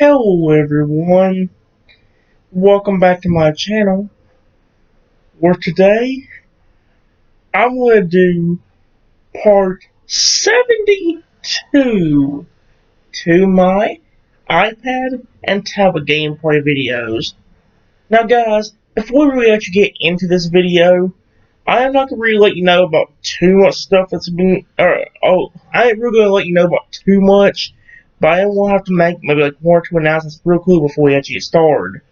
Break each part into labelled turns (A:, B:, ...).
A: Hello everyone, welcome back to my channel, where today I'm going to do part 72 to my iPad and tablet gameplay videos. Now guys, before we really actually get into this video, I am not going to really let you know about too much stuff that's been, I ain't really going to let you know about too much, but I will have to make maybe like one or two announcements real quick before we actually get started.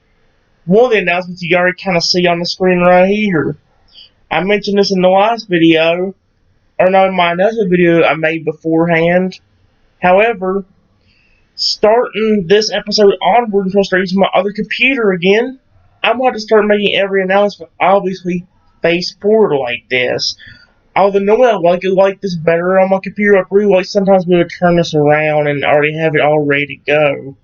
A: One of the announcements you already kind of see on the screen right here. I mentioned this in the last video, or not in my announcement video I made beforehand. However, starting this episode onward until I start using my other computer again, I'm going to start making every announcement obviously face forward like this. Although normally I like it like this better on my computer, I really like sometimes we would turn this around and already have it all ready to go.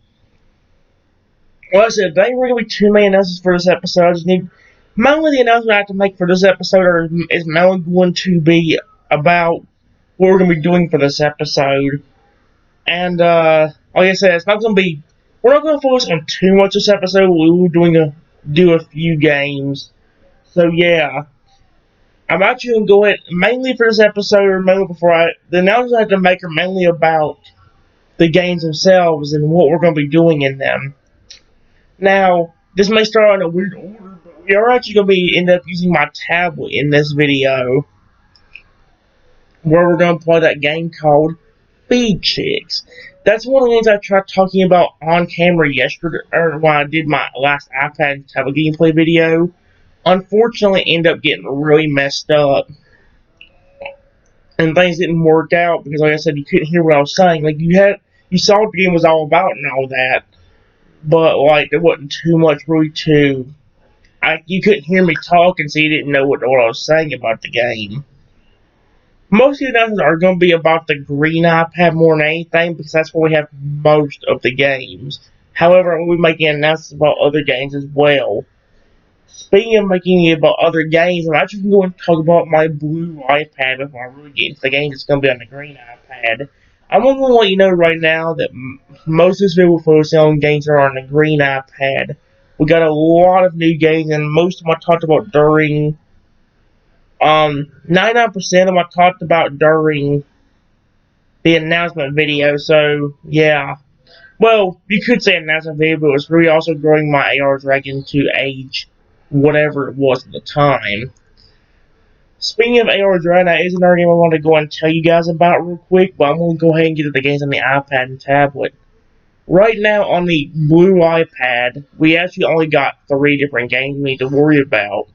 A: Like I said, there ain't really going to be too many announcements for this episode. I just need mainly the announcement I have to make for this episode is mainly going to be about what we're going to be doing for this episode. And like I said, it's not going to be. We're not going to focus on too much this episode. We're do a few games. So yeah, I'm actually going to go ahead mainly for this episode, or mainly the announcements I have to make are mainly about the games themselves and what we're going to be doing in them. Now, this may start in a weird order, but we are actually going to end up using my tablet in this video, where we're going to play that game called Feed Chicks. That's one of the things I tried talking about on camera yesterday, or when I did my last iPad tablet gameplay video. Unfortunately, ended up getting really messed up, and things didn't work out because, like I said, you couldn't hear what I was saying. Like you saw what the game was all about and all that, but like there wasn't too much really to. You couldn't hear me talking, so you didn't know what I was saying about the game. Most of the announcements are going to be about the green iPad more than anything, because that's where we have most of the games. However, we'll be making announcements about other games as well. Speaking of making it about other games, I'm actually going to talk about my blue iPad before I really get into the game that's going to be on the green iPad. I'm going to let you know right now that most of this video will focus on games that are on the green iPad. We got a lot of new games, and most of them I talked about during 99% of them I talked about during the announcement video, so yeah. Well, you could say announcement video, but it was really also growing my AR Dragon to age whatever it was at the time. Speaking of AR Dragon, that is another game I want to go and tell you guys about real quick, but I'm going to go ahead and get to the games on the iPad and tablet. Right now on the blue iPad, we actually only got 3 different games we need to worry about.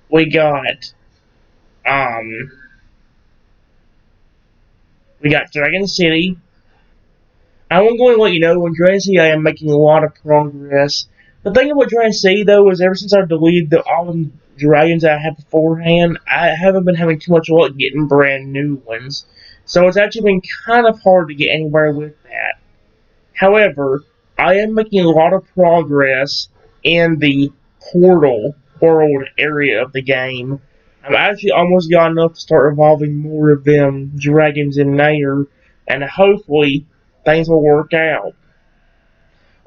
A: We got, we got Dragon City. I'm going to let you know, when Dragon City I am making a lot of progress. The thing about Dragon City, though, is ever since I deleted all the dragons I had beforehand, I haven't been having too much luck getting brand new ones. So it's actually been kind of hard to get anywhere with that. However, I am making a lot of progress in the portal world area of the game. I've actually almost got enough to start evolving more of them dragons in there, and hopefully things will work out.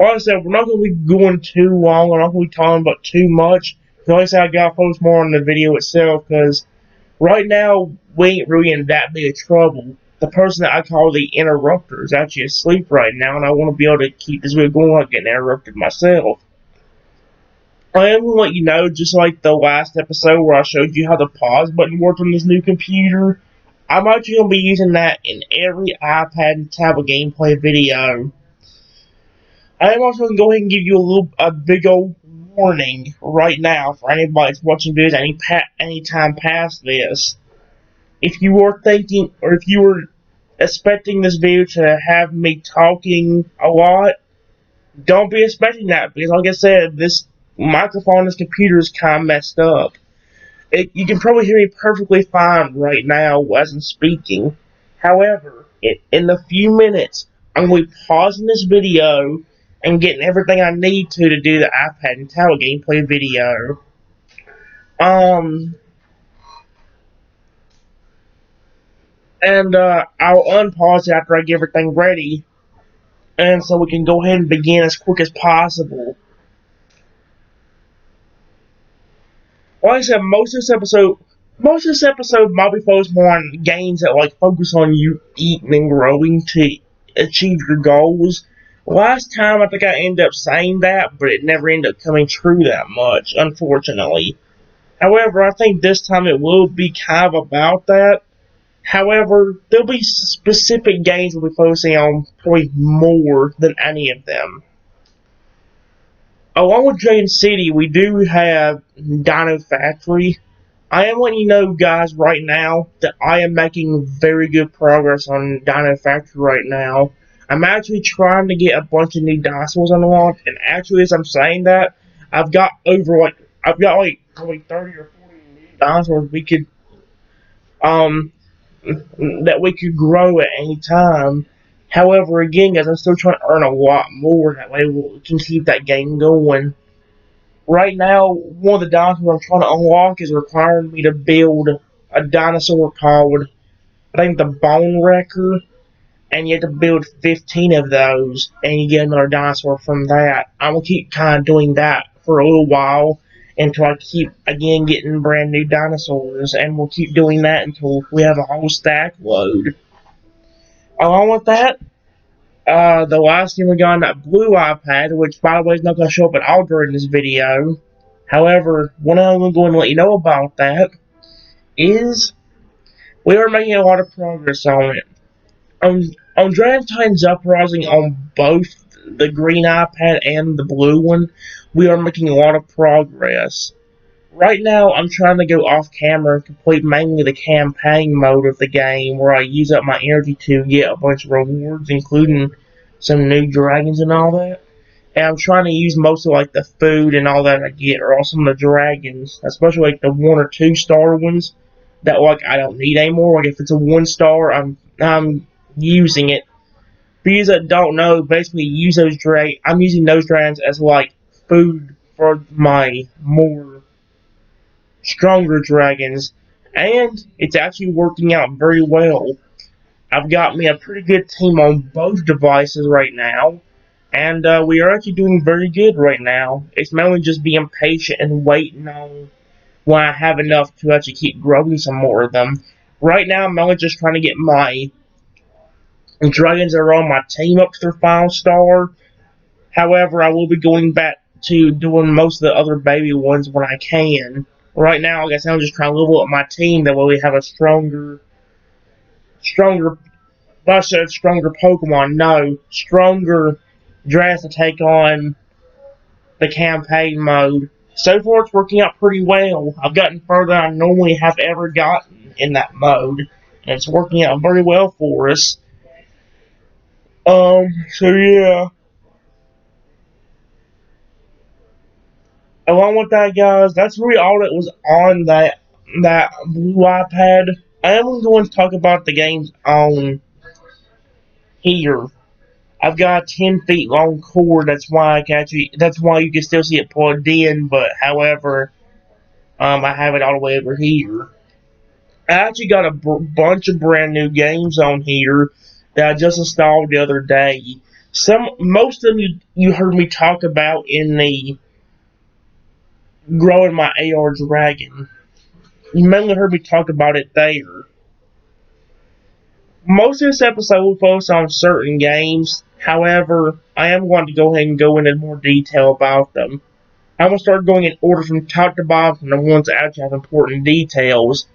A: Like I said, we're not going to be going too long. We're not going to be talking about too much. Like I said, I got to focus more on the video itself, because right now we ain't really in that big of trouble. The person that I call the interrupter is actually asleep right now, and I want to be able to keep this video going without getting interrupted myself. I am going to let you know, just like the last episode where I showed you how the pause button worked on this new computer, I'm actually going to be using that in every iPad and tablet gameplay video. I am also going to go ahead and give you a big old warning right now for anybody that's watching videos any time past this. If you were thinking, or if you were expecting this video to have me talking a lot, don't be expecting that, because like I said, this microphone on this computer is kind of messed up. You can probably hear me perfectly fine right now as I'm speaking. However, in a few minutes, I'm going to be pausing this video and getting everything I need to do the iPad and tablet gameplay video. I'll unpause it after I get everything ready. and so we can go ahead and begin as quick as possible. Like I said, most of this episode might be focused more on games that like focus on you eating and growing to achieve your goals. Last time I think I ended up saying that, but it never ended up coming true that much, unfortunately. However, I think this time it will be kind of about that. However, there'll be specific games we'll be focusing on probably more than any of them. Along with Dragon City, we do have Dino Factory. I am letting you know, guys, right now that I am making very good progress on Dino Factory right now. I'm actually trying to get a bunch of new dinosaurs unlocked, and actually, as I'm saying that, I've got like probably 30 or 40 new dinosaurs um we could grow at any time. However, again, guys, I'm still trying to earn a lot more. That way, we can keep that game going. Right now, one of the dinosaurs I'm trying to unlock is requiring me to build a dinosaur called, I think, the Bone Wrecker, and you have to build 15 of those, and you get another dinosaur from that. I will keep kind of doing that for a little while until I keep, again, getting brand new dinosaurs, and we'll keep doing that until we have a whole stack load. Along with that, the last game we got on that blue iPad, which by the way is not going to show up at all during this video. However, what I'm going to let you know about that is we are making a lot of progress on it. On Dragon Titan's Uprising on both the green iPad and the blue one, we are making a lot of progress. Right now, I'm trying to go off camera and complete mainly the campaign mode of the game, where I use up my energy to get a bunch of rewards, including some new dragons and all that. And I'm trying to use most of like the food and all that I get, or also some of the dragons, especially like the 1 or 2 star ones that like I don't need anymore. Like if it's a 1 star, I'm using it. For you that don't know, basically I'm using those dragons as like food for my more stronger dragons, and it's actually working out very well. I've got me a pretty good team on both devices right now, and we are actually doing very good right now. It's mainly just being patient and waiting on when I have enough to actually keep growing some more of them. Right now, I'm only just trying to get my dragons that are on my team up to their 5 star. However, I will be going back to doing most of the other baby ones when I can. Right now, I guess I'm just trying to level up my team. That way we have a stronger, I said stronger Pokemon. No, stronger drafts to take on the campaign mode. So far, it's working out pretty well. I've gotten further than I normally have ever gotten in that mode, and it's working out very well for us. So yeah. Along with that, guys, that's really all that was on that blue iPad. I am going to talk about the games on here. I've got a 10 feet long cord. That's why you can still see it plugged in. But however, I have it all the way over here. I actually got a bunch of brand new games on here that I just installed the other day. Most of them you heard me talk about in the growing my AR Dragon. You mainly heard me talk about it there. Most of this episode will focus on certain games. However, I am going to go ahead and go into more detail about them. I'm going to start going in order from top to bottom from the ones that actually have important details.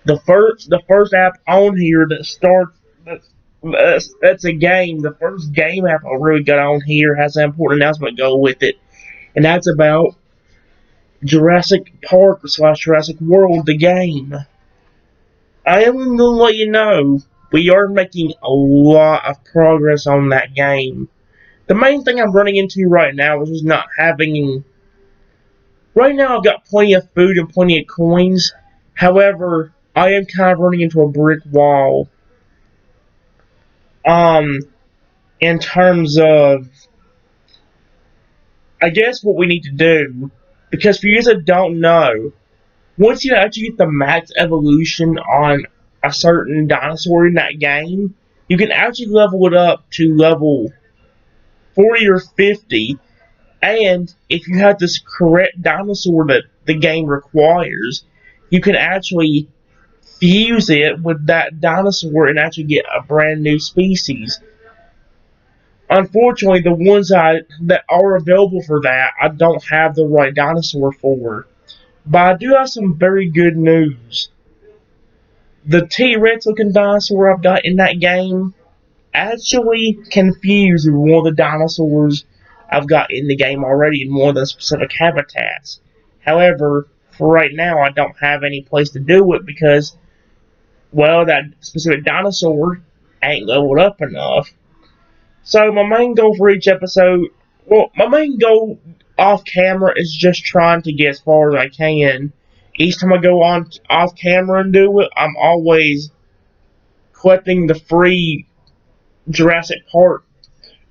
A: The first app on here that's a game. The first game app I really got on here has an important announcement to go with it, and that's about Jurassic Park / Jurassic World, the game. I am going to let you know we are making a lot of progress on that game. The main thing I'm running into right now is just not having. Right now, I've got plenty of food and plenty of coins. However, I am kind of running into a brick wall. In terms of, I guess what we need to do, because for you that don't know, once you actually get the max evolution on a certain dinosaur in that game, you can actually level it up to level 40 or 50, and if you have this correct dinosaur that the game requires, you can actually fuse it with that dinosaur and actually get a brand new species. Unfortunately, the ones that are available for that, I don't have the right dinosaur for. But I do have some very good news. The T-Rex looking dinosaur I've got in that game actually can fuse with one of the dinosaurs I've got in the game already in one of the specific habitats. However, for right now, I don't have any place to do it because, well, that specific dinosaur ain't leveled up enough. So my main goal for each episode, well, my main goal off camera is just trying to get as far as I can. Each time I go on off camera and do it, I'm always collecting the free Jurassic Park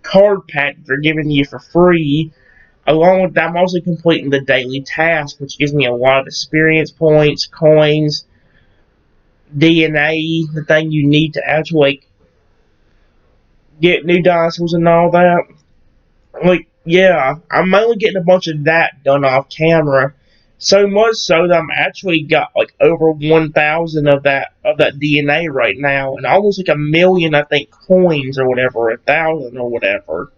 A: card pack they're giving you for free. Along with that, I'm also completing the daily task, which gives me a lot of experience points, coins, DNA, the thing you need to actually get new dinosaurs and all that. Yeah, I'm mainly getting a bunch of that done off camera. So much so that I'm actually got like over 1,000 of that DNA right now, and almost like 1,000,000, I think, coins or whatever, 1,000 or whatever.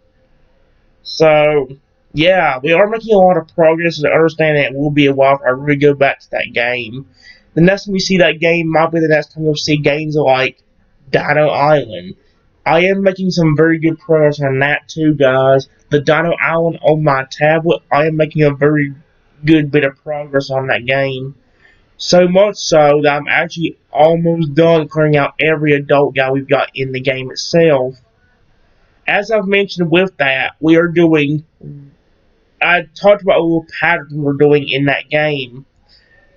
A: So yeah, we are making a lot of progress, and I understand that it will be a while before I really go back to that game. The next time we see that game might be the next time we'll see games like Dino Island. I am making some very good progress on that too, guys. The Dino Island on my tablet, I am making a very good bit of progress on that game. So much so that I'm actually almost done clearing out every adult guy we've got in the game itself. As I've mentioned with that, I talked about a little pattern we're doing in that game.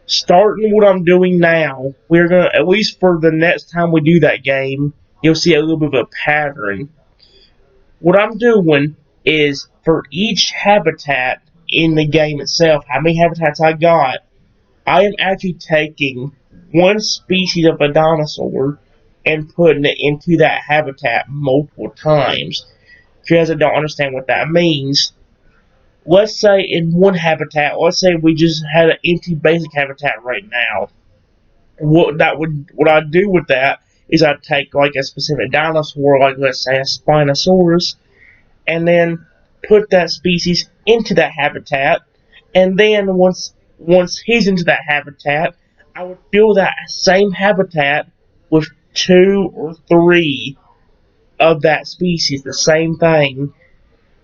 A: Starting what I'm doing now, we're gonna, at least for the next time we do that game, you'll see a little bit of a pattern. What I'm doing is for each habitat in the game itself, how many habitats I got, I am actually taking one species of a dinosaur and putting it into that habitat multiple times. If you guys don't understand what that means, let's say in one habitat, let's say we just had an empty basic habitat right now. What I'd do with that is I'd take like a specific dinosaur, like let's say a Spinosaurus, and then put that species into that habitat, and then once he's into that habitat, I would fill that same habitat with two or three of that species, the same thing.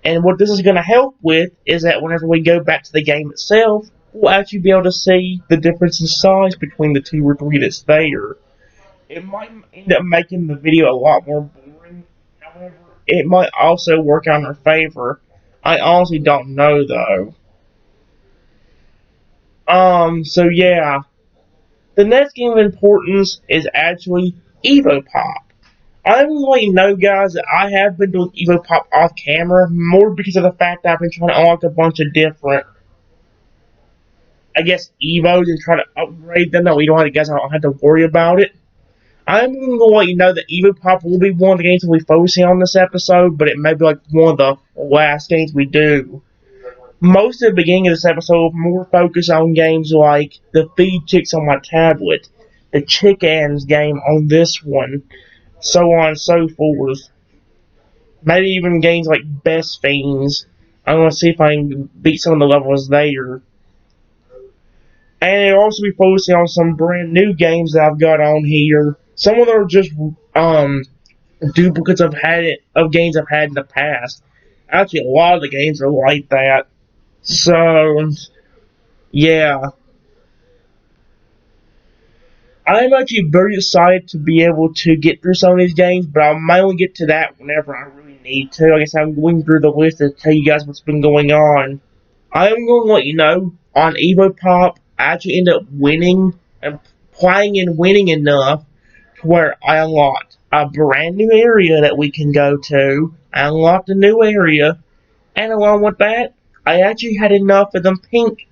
A: And what this is going to help with is that whenever we go back to the game itself, we'll actually be able to see the difference in size between the two or three that's there. It might end up making the video a lot more boring. However, it might also work out in our favor. I honestly don't know though. So yeah. The next game of importance is actually EvoPop. I'm going to let you know, guys, that I have been doing EvoPop off camera, more because of the fact that I've been trying to unlock a bunch of different, I guess, Evos and try to upgrade them. That way, I don't have to worry about it. I'm going to let you know that EvoPop will be one of the games we'll be focusing on this episode, but it may be like one of the last games we do. Most of the beginning of this episode will more focus on games like the Feed Chicks on my tablet, the Chickens game on this one, so on and so forth. Maybe even games like Best Fiends. I'm going to see if I can beat some of the levels there. And it'll also be focusing on some brand new games that I've got on here. Some of them are just duplicates of games I've had in the past. Actually, a lot of the games are like that. So, yeah. I'm actually very excited to be able to get through some of these games, but I'll mainly get to that whenever I really need to. I guess I'm going through the list to tell you guys what's been going on. I'm going to let you know, on EvoPop, I actually ended up winning and playing and winning enough to where I unlocked a brand new area that we can go to. I unlocked a new area, and along with that, I actually had enough of them pink,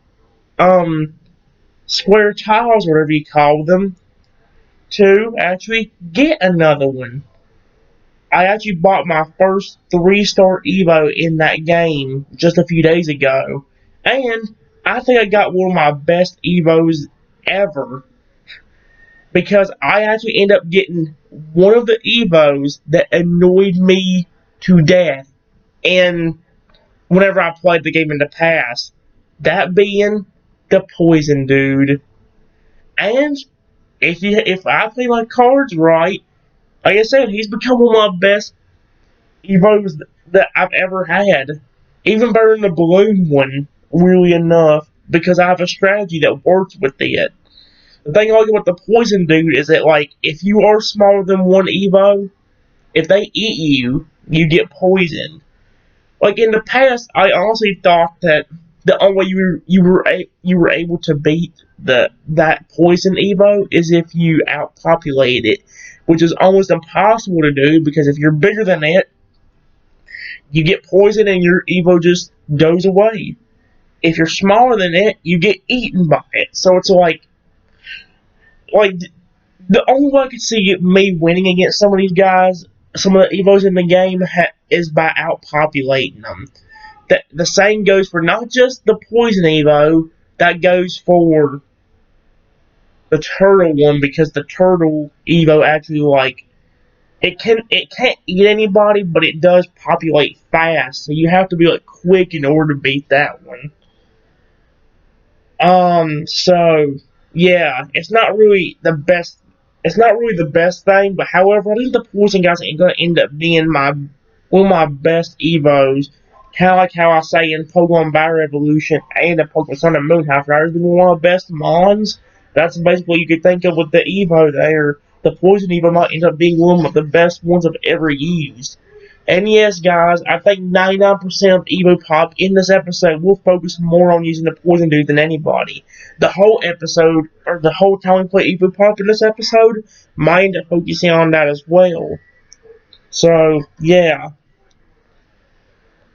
A: square tiles, whatever you call them, to actually get another one. I actually bought my first 3-star Evo in that game just a few days ago. And I think I got one of my best Evos ever because I actually ended up getting one of the Evos that annoyed me to death. And whenever I played the game in the past, that being the poison dude. And if I play my cards right, like I said, he's become one of my best Evos that I've ever had. Even better than the balloon one, really enough, because I have a strategy that works with it. The thing I like about the poison dude is that, like, if you are smaller than one Evo, if they eat you, you get poisoned. Like in the past, I honestly thought that the only way you were able to beat that poison Evo is if you outpopulate it, which is almost impossible to do because if you're bigger than it, you get poisoned and your Evo just goes away. If you're smaller than it, you get eaten by it. So it's like the only way I could see me winning against some of these guys, some of the Evos in the game, is by outpopulating them. The same goes for not just the poison Evo, that goes for the turtle one because the turtle Evo actually it can't eat anybody, but it does populate fast, so you have to be like quick in order to beat that one. So yeah, it's not really the best. It's not really the best thing, but however, I think the poison guys are going to end up being one of my best Evos. Kind of like how I say in Pokemon Battle Evolution and the Pokemon Sun and Moon, how Fryer's been one of the best Mons. That's basically what you could think of with the Evo there. The poison Evo might end up being one of the best ones I've ever used. And yes, guys, I think 99% of Evo Pop in this episode will focus more on using the poison dude than anybody. The whole episode, or the whole time we play Evo Pop in this episode, might end up focusing on that as well. So, yeah.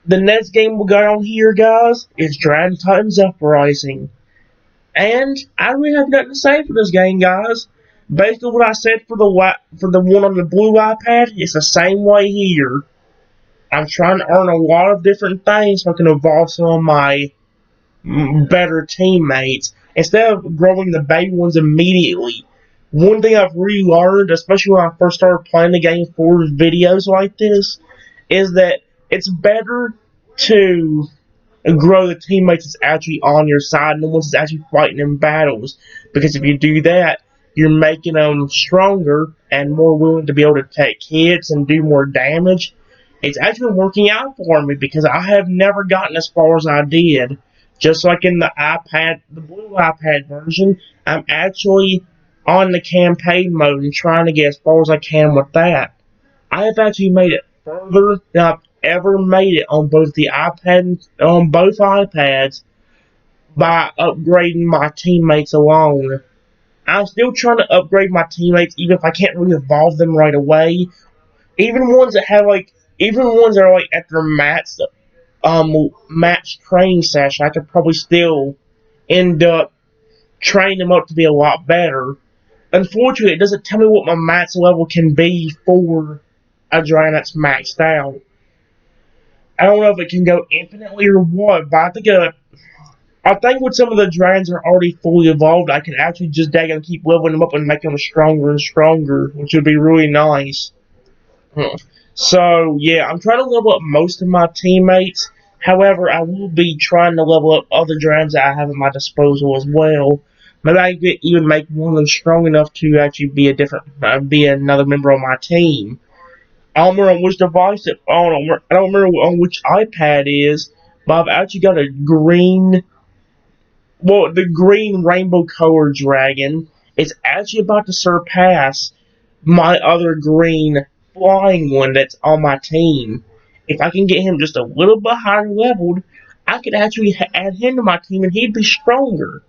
A: The next game we got on here, guys, is Dragon Titans Uprising. And I really have nothing to say for this game, guys. Basically, what I said for the one on the blue iPad, it's the same way here. I'm trying to earn a lot of different things so I can evolve some of my better teammates instead of growing the baby ones immediately. One thing I've really learned, especially when I first started playing the game for videos like this, is that it's better to grow the teammates that's actually on your side and the ones that's actually fighting in battles. Because if you do that, you're making them stronger and more willing to be able to take hits and do more damage. It's actually working out for me because I have never gotten as far as I did. Just like in the iPad, the blue iPad version, I'm actually on the campaign mode and trying to get as far as I can with that. I have actually made it further than I've ever made it on both the iPad on both iPads by upgrading my teammates alone. I'm still trying to upgrade my teammates even if I can't really evolve them right away. Even ones that have even ones that are like at their match training session, I could probably still end up training them up to be a lot better. Unfortunately, it doesn't tell me what my max level can be for a dragon that's maxed out. I don't know if it can go infinitely or what, but I think with some of the dragons that are already fully evolved, I can actually just daggone keep leveling them up and make them stronger and stronger, which would be really nice. So yeah, I'm trying to level up most of my teammates. However, I will be trying to level up other dragons that I have at my disposal as well. Maybe I could even make one of them strong enough to actually be another member of my team. I don't remember on which device I don't remember on which iPad it is, but I've actually got a the green rainbow colored dragon is actually about to surpass my other green flying one that's on my team. If I can get him just a little bit higher leveled, I could actually add him to my team and he'd be stronger.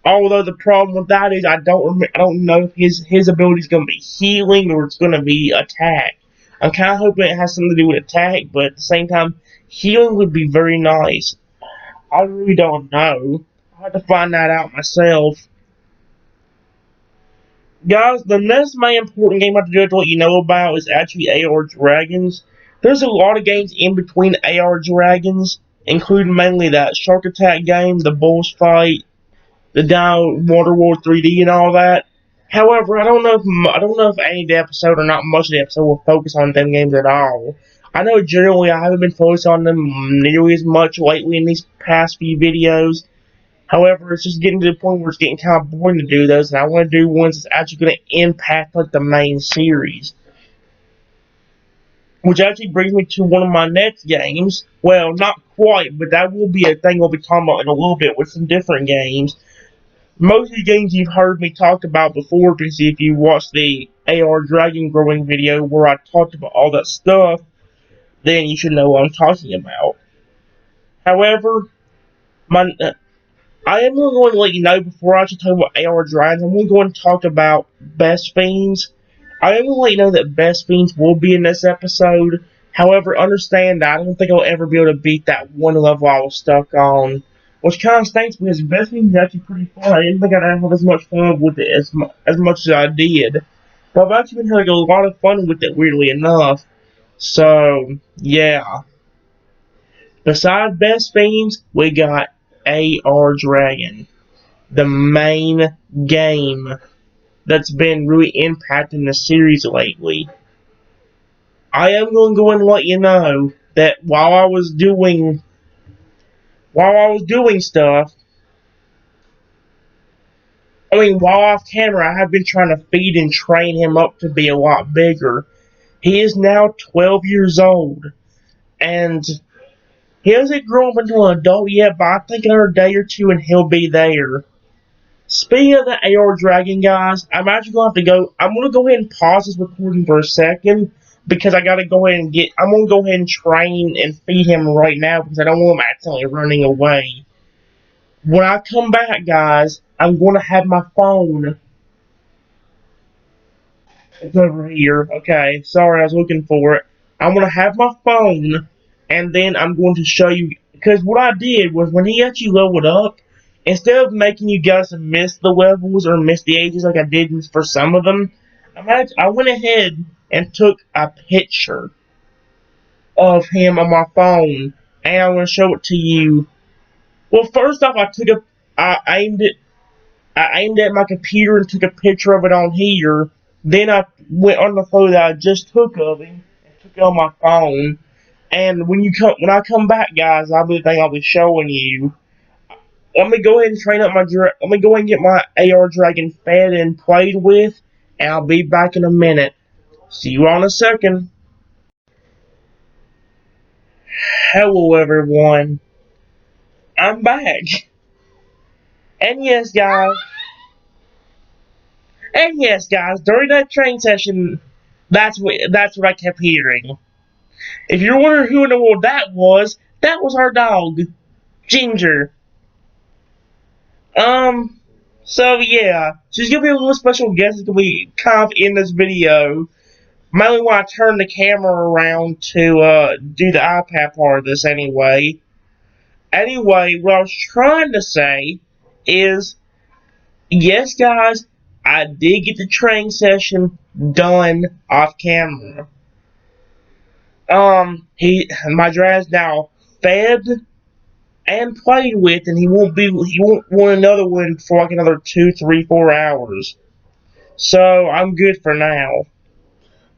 A: Although the problem with that is I don't know if his ability is going to be healing or it's going to be attack. I'm kind of hoping it has something to do with attack, but at the same time, healing would be very nice. I really don't know. I have to find that out myself. Guys, the next main important game I have to let you know about is actually AR Dragons. There's a lot of games in between AR Dragons, including mainly that Shark Attack game, the Bulls Fight, the Down Water War 3D, and all that. However, I don't know if any of the episode or not much of the episode will focus on them games at all. I know generally I haven't been focused on them nearly as much lately in these past few videos. However, it's just getting to the point where it's getting kind of boring to do those, and I want to do ones that's actually going to impact like the main series. Which actually brings me to one of my next games. Well, not quite, but that will be a thing we'll be talking about in a little bit with some different games. Most of the games you've heard me talk about before, because if you watched the AR Dragon Growing video where I talked about all that stuff, then you should know what I'm talking about. However, my I am going to let you know before I actually talk about AR Dragons, I'm going to talk about Best Fiends. I am going to let you know that Best Fiends will be in this episode. However, understand that I don't think I'll ever be able to beat that one level I was stuck on. Which kind of stinks because Best Fiends is actually pretty fun. I didn't think I'd have as much fun with it as much as I did. But I've actually been having a lot of fun with it, weirdly enough. So, yeah. Besides Best Fiends, we got AR Dragon, the main game that's been really impacting the series lately. I am going to go and let you know that while I was doing stuff, while off camera, I have been trying to feed and train him up to be a lot bigger. He is now 12 years old, and he hasn't grown up into an adult yet, but I think another day or two and he'll be there. Speaking of the AR Dragon, guys, I'm actually going to have to go. I'm going to go ahead and pause this recording for a second because I got to go ahead and I'm going to go ahead and train and feed him right now because I don't want him accidentally running away. When I come back, guys, I'm going to have my phone. It's over here. Okay, sorry, I was looking for it. I'm going to have my phone, and then I'm going to show you. Because what I did was when he actually leveled up, instead of making you guys miss the levels or miss the ages like I did for some of them, I went ahead and took a picture of him on my phone, and I'm going to show it to you. Well, first off, I aimed it I aimed at my computer and took a picture of it on here. Then I went on the photo that I just took of him and took it on my phone. And when I come back, guys, I'll be showing you. Let me go ahead and let me go ahead and get my AR Dragon fed and played with, and I'll be back in a minute. See you all in a second. Hello, everyone. I'm back. And yes, guys. And yes, guys. During that train session, that's what I kept hearing. If you're wondering who in the world that was our dog, Ginger. Um, so yeah, she's gonna be a little special guest. It's gonna be kind of in this video. Mainly when I turn the camera around to do the iPad part of this anyway. Anyway, what I was trying to say is, yes, guys, I did get the training session done off camera. My dragon's now fed and played with, and he won't want another one for like another 2, 3, 4 hours. So I'm good for now.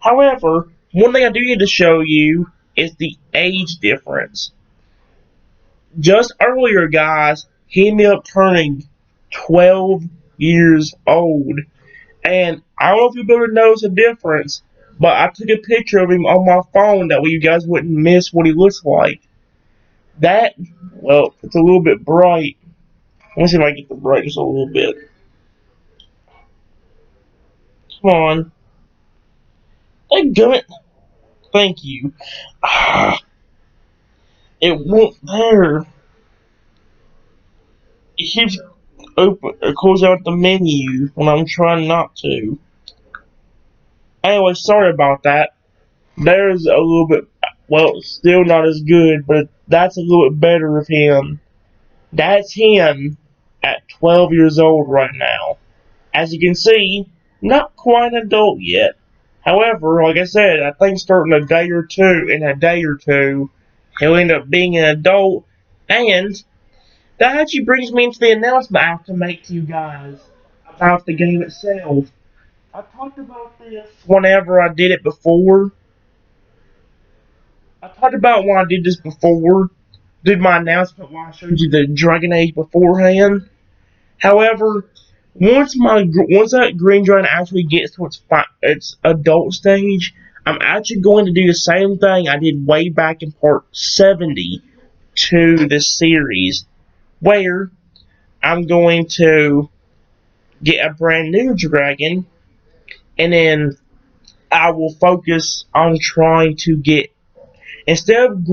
A: However, one thing I do need to show you is the age difference. Just earlier, guys, he ended up turning 12 years old, and I don't know if you'll be able to notice a difference, but I took a picture of him on my phone that way you guys wouldn't miss what he looks like. That, well, it's a little bit bright. Let me see if I can get the brightness a little bit. Come on. Dadgummit. Thank you. Ah, it won't there. It keeps closing out the menu when I'm trying not to. Anyway, sorry about that. There's a little bit, well, still not as good, but that's a little bit better of him. That's him at 12 years old right now. As you can see, Not quite an adult yet. However, like I said, I think starting in a day or two, he'll end up being an adult. And that actually brings me into the announcement I have to make to you guys about the game itself. I talked about this whenever I did it before. I talked about when I did this before, did my announcement when I showed you the Dragon Age beforehand. However, once that green dragon actually gets to its adult stage, I'm actually going to do the same thing I did way back in part 70 to this series, where I'm going to get a brand new dragon, and then I will focus on trying to get, instead of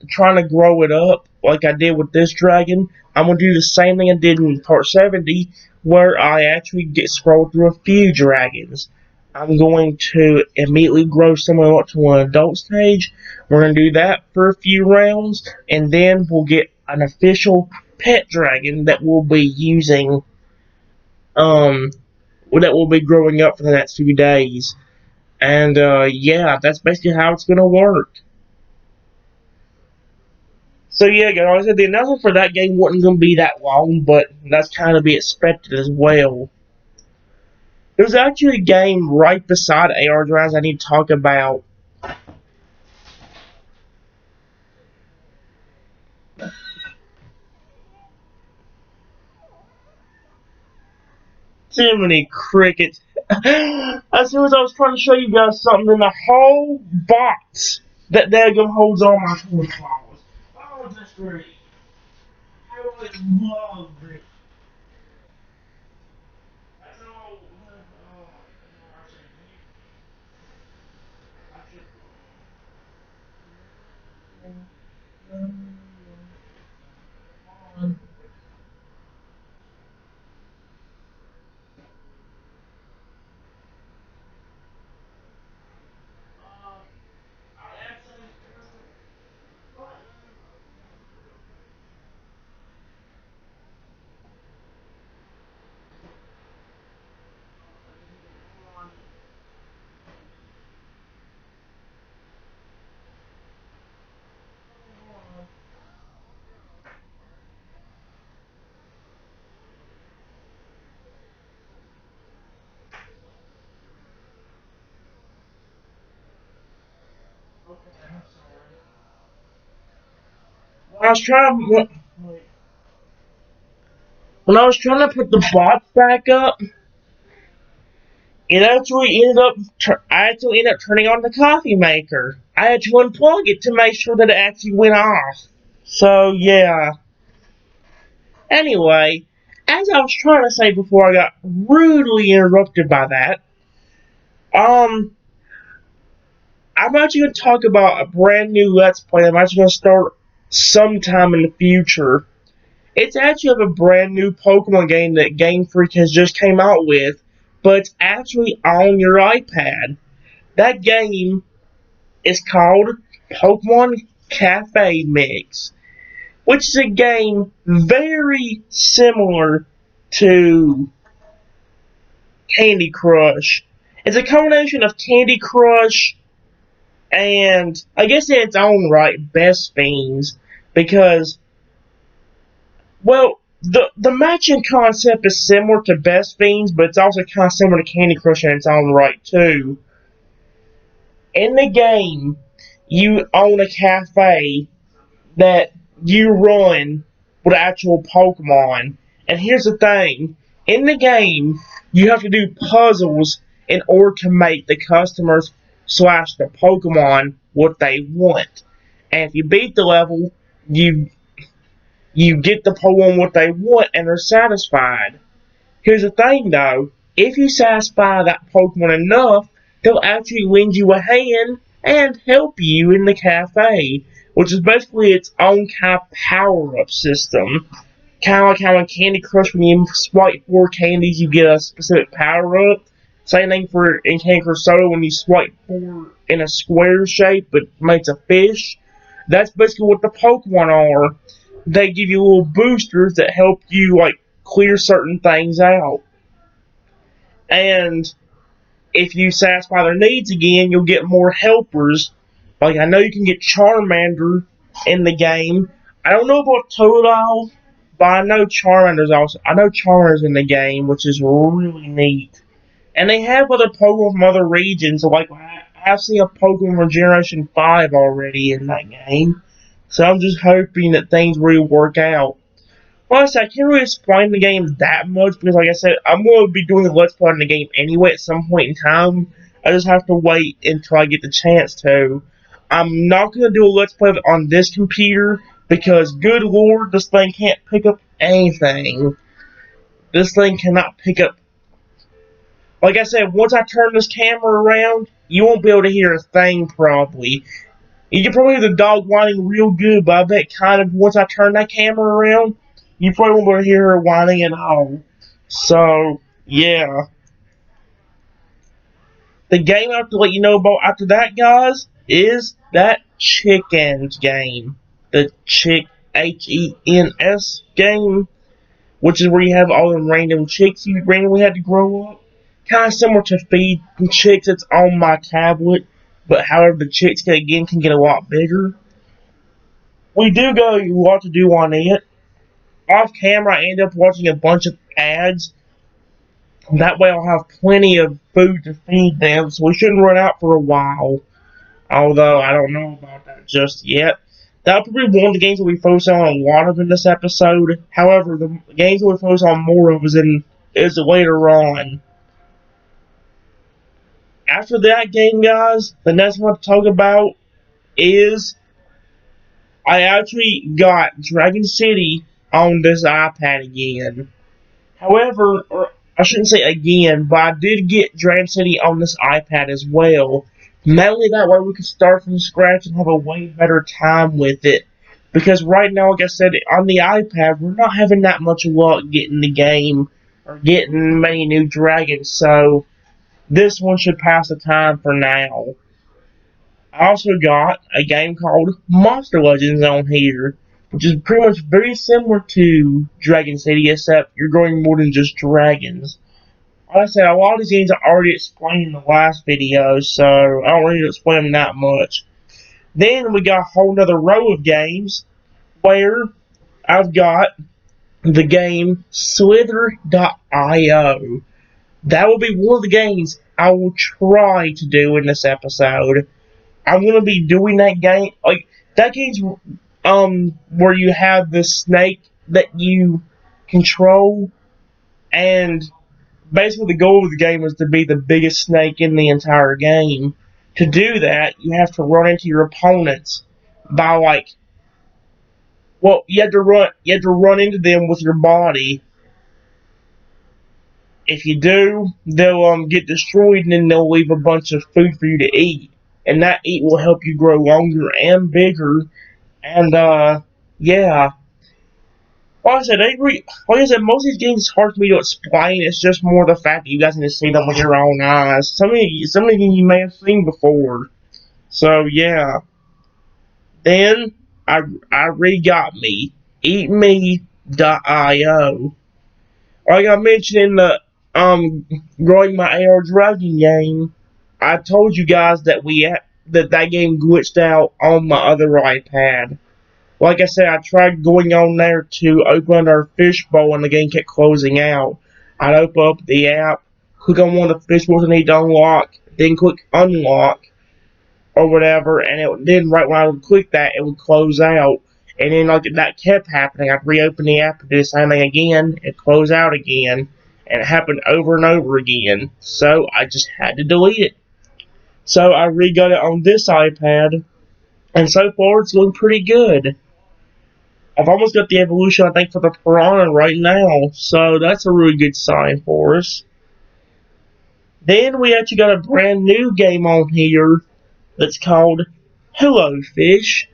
A: trying to grow it up like I did with this dragon, I'm going to do the same thing I did in part 70, where I actually get scrolled through a few dragons. I'm going to immediately grow someone up to an adult stage. We're going to do that for a few rounds, and then we'll get an official pet dragon that we'll be using, um, that will be growing up for the next few days. And, yeah, that's basically how it's going to work. So yeah, guys, the announcement for that game wasn't going to be that long, but that's kind of be expected as well. There's actually a game right beside AR Drives I need to talk about. Too many crickets. As soon as I was trying to show you guys something in the whole box that Daggum holds on my toy flowers. Oh, that's great. I would love it. That's all. When I was trying, when I was trying to put the box back up, I actually ended up turning on the coffee maker. I had to unplug it to make sure that it actually went off. So yeah. Anyway, as I was trying to say before I got rudely interrupted by that, um, I'm actually going to talk about a brand new Let's Play I'm actually going to start sometime in the future. It's actually of a brand new Pokemon game that Game Freak has just came out with, but it's actually on your iPad. That game is called Pokemon Cafe Mix, which is a game very similar to Candy Crush. It's a combination of Candy Crush and, I guess in its own right, Best Fiends, because, well, the matching concept is similar to Best Fiends, but it's also kind of similar to Candy Crush in its own right, too. In the game, you own a cafe that you run with actual Pokemon. And here's the thing, in the game, you have to do puzzles in order to make the customers slash the Pokemon what they want. And if you beat the level, you get the Pokemon what they want and they're satisfied. Here's the thing though, if you satisfy that Pokemon enough, they'll actually lend you a hand and help you in the cafe, which is basically its own kind of power-up system. Kind of like how in Candy Crush, when you swipe 4 candies, you get a specific power-up. Same thing for in Candy Crush Soda, when you swipe 4 in a square shape, but makes a fish. That's basically what the Pokemon are. They give you little boosters that help you, like, clear certain things out. And if you satisfy their needs again, you'll get more helpers. Like, I know you can get Charmander in the game. I don't know about Totodile, but I know Charmander's in the game, which is really neat. And they have other Pokemon from other regions. Like, I've seen a Pokemon from Generation 5 already in that game. So I'm just hoping that things really work out. Plus, I can't really explain the game that much because, like I said, I'm going to be doing a Let's Play on the game anyway at some point in time. I just have to wait until I get the chance to. I'm not going to do a Let's Play on this computer because, good lord, this thing can't pick up anything. This thing cannot pick up. Like I said, once I turn this camera around, you won't be able to hear a thing probably. You can probably hear the dog whining real good, but I bet kind of once I turn that camera around, you probably won't be able to hear her whining at all. So, yeah. The game I have to let you know about after that, guys, is that Chickens game. The Hens game, which is where you have all them random chicks you randomly had to grow up. Kind of similar to Feed Chicks. It's on my tablet, but however the chicks can get a lot bigger. We do got a lot to do on it. Off camera, I end up watching a bunch of ads. That way, I'll have plenty of food to feed them, so we shouldn't run out for a while. Although I don't know about that just yet. That'll probably be one of the games that we focus on a lot of in this episode. However, the games that we focus on more of is later on. After that game, guys, the next one to talk about is I actually got Dragon City on this iPad again. However, or I shouldn't say again, but I did get Dragon City on this iPad as well. Mainly that way we could start from scratch and have a way better time with it. Because right now, like I said, on the iPad, we're not having that much luck getting the game or getting many new dragons, so this one should pass the time for now. I also got a game called Monster Legends on here, which is pretty much very similar to Dragon City, except you're growing more than just dragons. Like I said, a lot of these games I already explained in the last video, so I don't really need to explain them that much. Then we got a whole nother row of games where I've got the game Slither.io. That will be one of the games I will try to do in this episode. I'm gonna be doing that game. Like, that game's where you have the snake that you control, and basically the goal of the game is to be the biggest snake in the entire game. To do that, you have to run into your opponents by you have to run into them with your body. If you do, they'll get destroyed and then they'll leave a bunch of food for you to eat. And that eat will help you grow longer and bigger. And yeah. Like I said, most of these games is hard for me to explain. It's just more the fact that you guys need to see them with your own eyes. Some of them you may have seen before. So yeah. Then I really got me. EatMe.io. Like I mentioned in the growing my AR Dragon game, I told you guys that that game glitched out on my other iPad. Like I said, I tried going on there to open our fishbowl and the game kept closing out. I'd open up the app, click on one of the fishbowls I need to unlock, then click unlock or whatever, and then right when I would click that, it would close out. And then like that kept happening. I'd reopen the app and do the same thing again, and close out again. And it happened over and over again. So I just had to delete it. So I re-got it on this iPad, and so far it's going pretty good. I've almost got the evolution, I think, for the Piranha right now, so that's a really good sign for us. Then we actually got a brand new game on here that's called Hello Fish,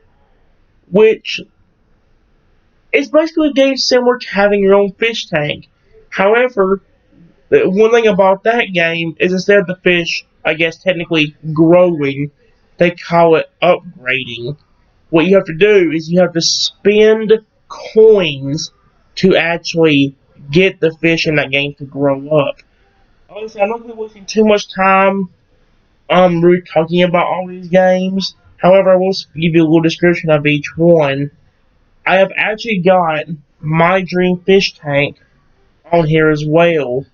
A: which is basically a game similar to having your own fish tank. However, the one thing about that game is instead of the fish, I guess, technically growing, they call it upgrading. What you have to do is you have to spend coins to actually get the fish in that game to grow up. Honestly, I'm not going to be wasting too much time really talking about all these games. However, I will give you a little description of each one. I have actually got My Dream Fish Tank on here as well,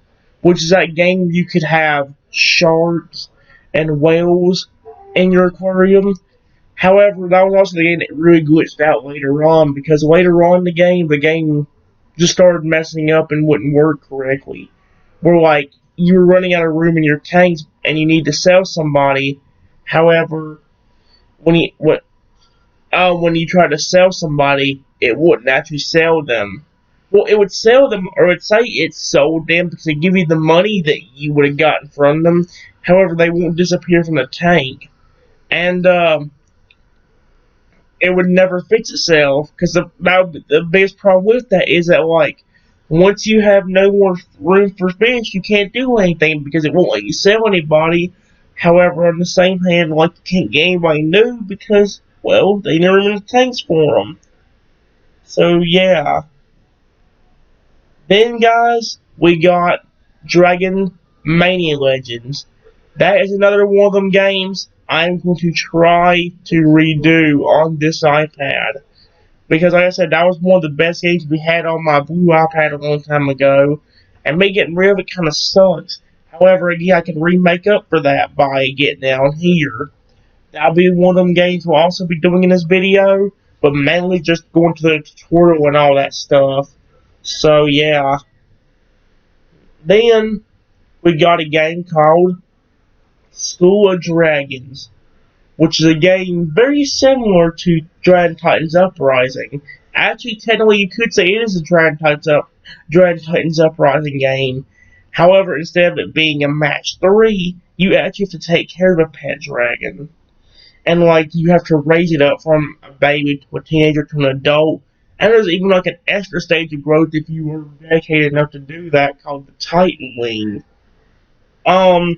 A: which is that game where you could have sharks and whales in your aquarium. However, that was also the game that really glitched out later on because later on in the game just started messing up and wouldn't work correctly. Where like you were running out of room in your tanks and you need to sell somebody. However, when you try to sell somebody, it wouldn't actually sell them. Well, it would sell them, or it would say it sold them because they give you the money that you would have gotten from them. However, they won't disappear from the tank, and it would never fix itself because the biggest problem with that is that like once you have no more room for fish, you can't do anything because it won't let you sell anybody. However, on the same hand, like you can't get anybody new because well they never made tanks for them. So yeah. Then guys, we got Dragon Mania Legends. That is another one of them games I'm going to try to redo on this iPad. Because like I said, that was one of the best games we had on my blue iPad a long time ago. And me getting rid of it kind of sucks. However, again, I can remake up for that by getting it on here. That'll be one of them games we'll also be doing in this video. But mainly just going to the tutorial and all that stuff. So yeah. Then we got a game called School of Dragons, which is a game very similar to Dragon Titans Uprising. Actually, technically, you could say it is a Dragon Titans Uprising game. However, instead of it being a match 3, you actually have to take care of a pet dragon. And, like, you have to raise it up from a baby to a teenager to an adult. And there's even, like, an extra stage of growth if you were dedicated enough to do that called the Titan Wing. Um,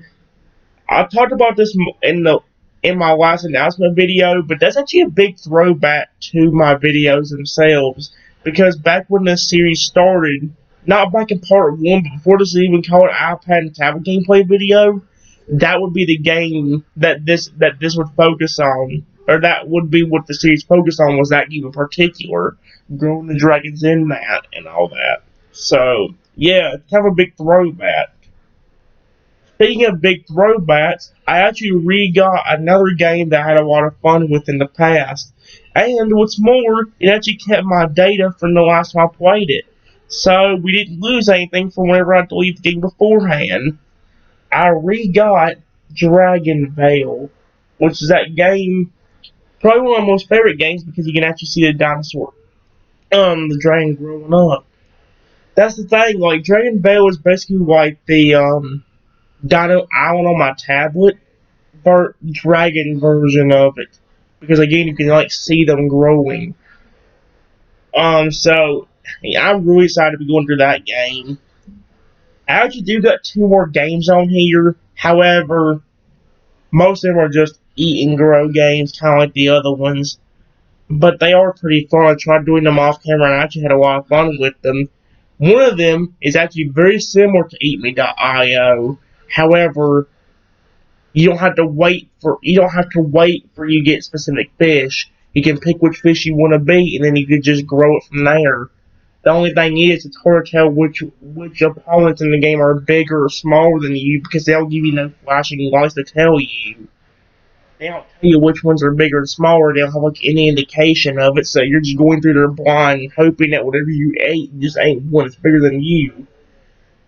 A: I talked about this in my last announcement video, but that's actually a big throwback to my videos themselves. Because back when this series started, not back in part 1, but before this is even called iPad and tablet gameplay video, that would be the game that this would focus on, or that would be what the series focused on was that game in particular, growing the dragons in that and all that. So yeah, it's kind of a big throwback. Speaking of big throwbacks, I actually re-got another game that I had a lot of fun with in the past. And what's more, it actually kept my data from the last time I played it. So we didn't lose anything from whenever I deleted the game beforehand. I re-got Dragon Veil, which is that game, probably one of my most favorite games because you can actually see the dinosaur, the dragon growing up. That's the thing, like, Dragon Veil is basically like the, Dino Island on my tablet, dragon version of it. Because again, you can like see them growing. So yeah, I'm really excited to be going through that game. I actually do got 2 more games on here. However, most of them are just eat and grow games, kind of like the other ones. But they are pretty fun. I tried doing them off camera and I actually had a lot of fun with them. One of them is actually very similar to EatMe.io. However, you don't have to wait for you get specific fish. You can pick which fish you want to be, and then you can just grow it from there. The only thing is, it's hard to tell which opponents in the game are bigger or smaller than you because they'll give you no flashing lights to tell you. They don't tell you which ones are bigger or smaller. They don't have like any indication of it, so you're just going through their blind, hoping that whatever you ate just ain't one that's bigger than you.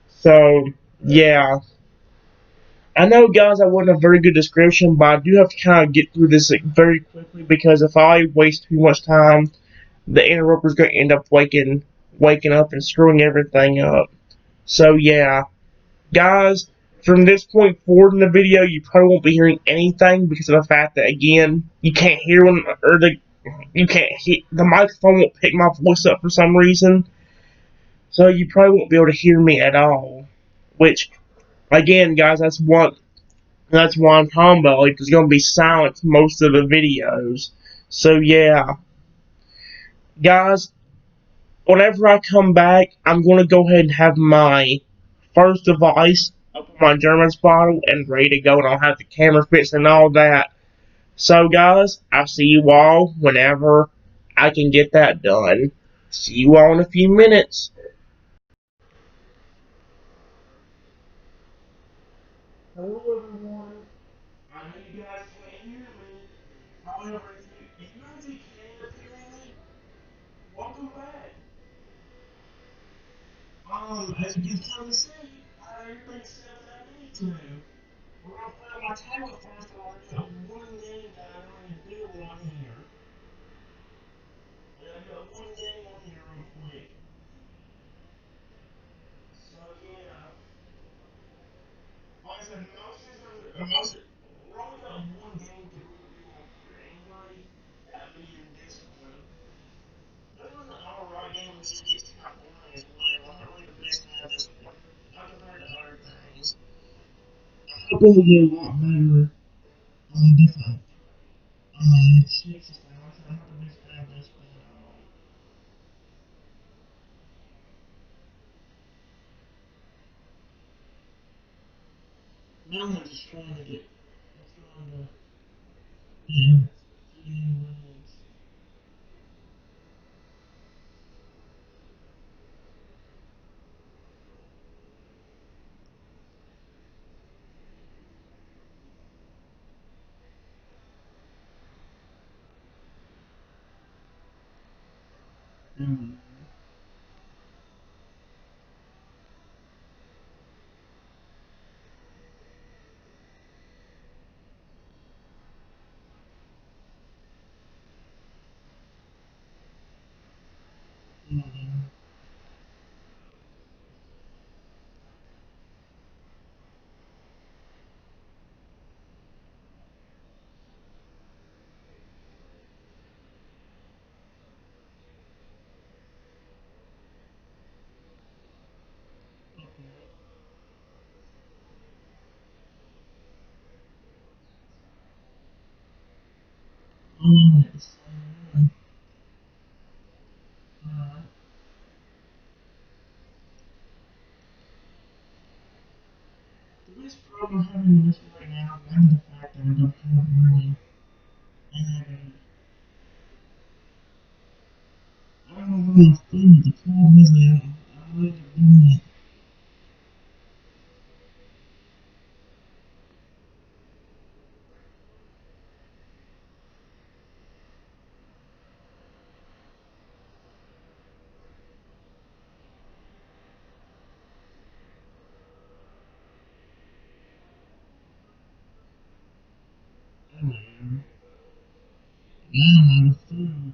A: So yeah. I know, guys, I wasn't a very good description, but I do have to kind of get through this very quickly because if I waste too much time, the interrupter's going to end up waking up and screwing everything up. So yeah, guys, from this point forward in the video, you probably won't be hearing anything because of the fact that again, you can't hear when or you can't hear the microphone won't pick my voice up for some reason, so you probably won't be able to hear me at all. Which, again, guys, that's why I'm talking about. Like, there's gonna be silence most of the videos. So yeah, guys, whenever I come back, I'm gonna go ahead and have my first device open my German's bottle, and ready to go, and I'll have the camera fixed and all that. So, guys, I'll see you all whenever I can get that done. See you all in a few minutes. Hello, everyone. I know you guys can't hear me. However, if you can apparently, welcome back. As you can probably see, I have everything set that I need to. We're gonna play on my tablet first, and I'll get one game that I know I need to do on here. I got one game on here real quick. So yeah, like I said, we're only got one game to really do on here anyway. That being this one. This was an alright game, but just gets kind of boring as well. Not really the best out of this one, not compared to other things. I hope it will get a lot better on different chicks and stuff. I'm not the best fan of this, but now I'm just trying to get, I'm trying to, yeah, anyways. Mm-hmm. Mm-hmm. Yes. Alright. The biggest problem I'm having with this right now, other than the fact that I don't have money, and I don't know really food. The problem is that I'm really doing it. Man, now I'm out of food.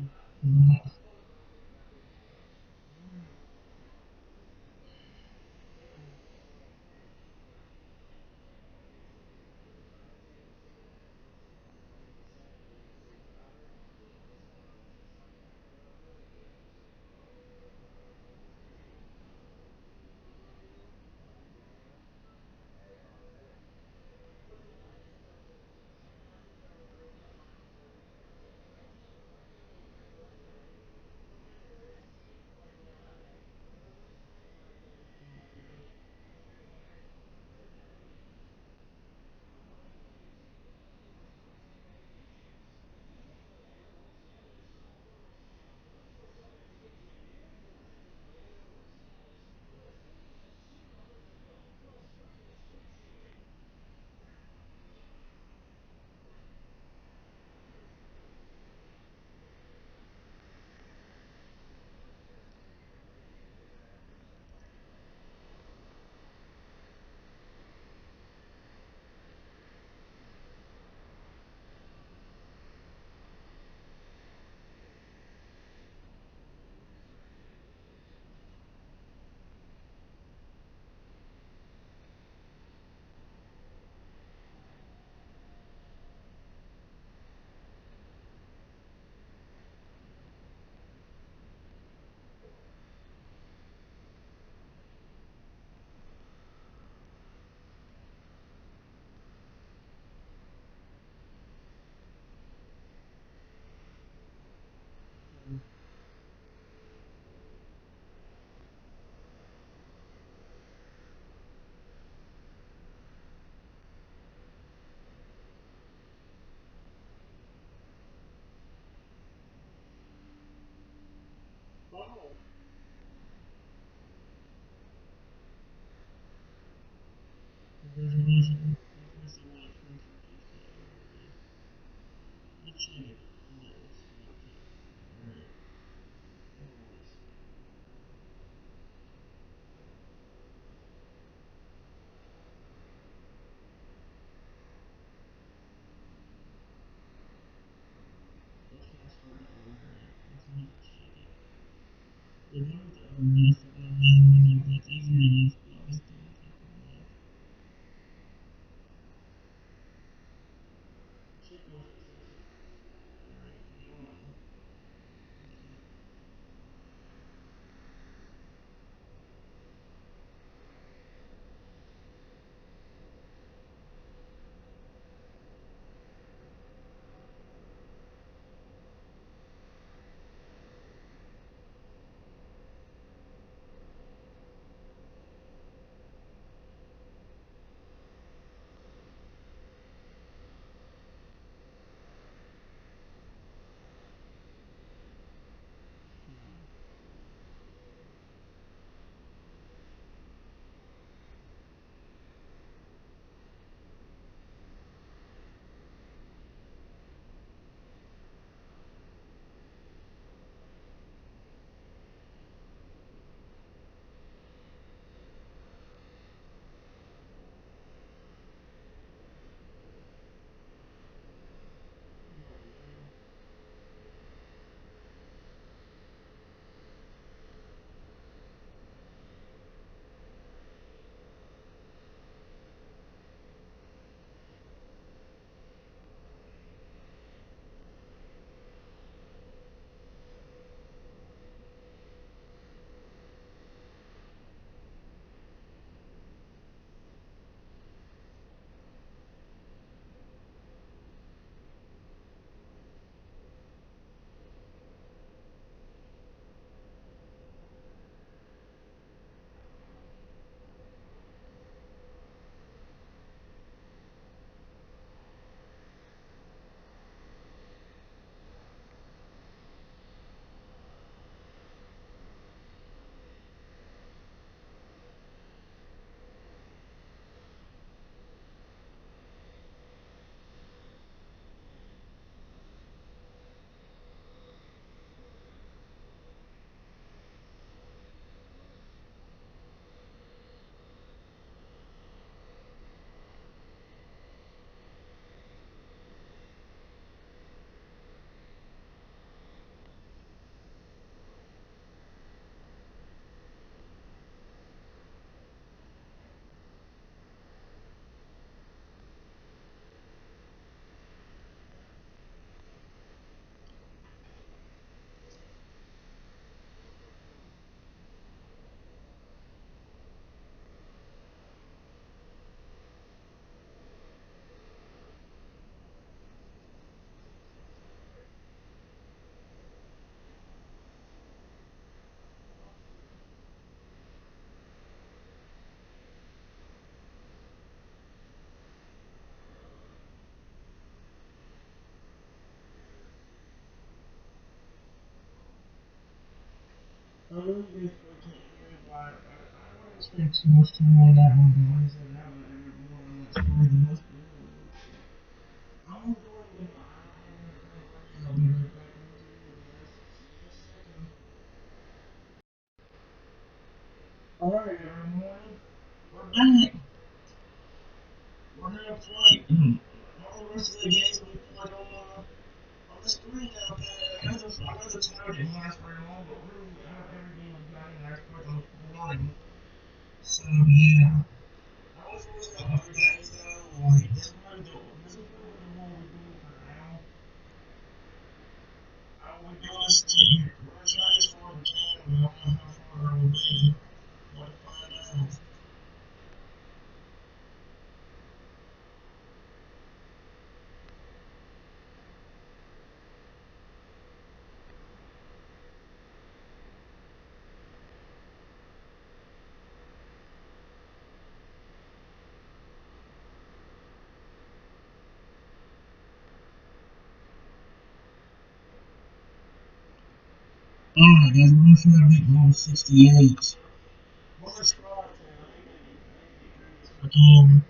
A: I really wish we can't hear it, but I don't want to spend too much time on that one, but like I said, now that everyone on that story, the most I'm going to my I'll be right back into the second. Alright, everyone, we're back. We're gonna play all the rest of the games we played on the screen now, and I know the title didn't last very long, but really, out of every game we got in there, I put on one. So, yeah. I was always got other games though, like this is probably the one we're doing for now. I would do this to you. We're gonna try as far as we can, but I don't know how far it will be. We'll find out. Alright guys, we're gonna try to beat level 68. Well, let's try to. Again.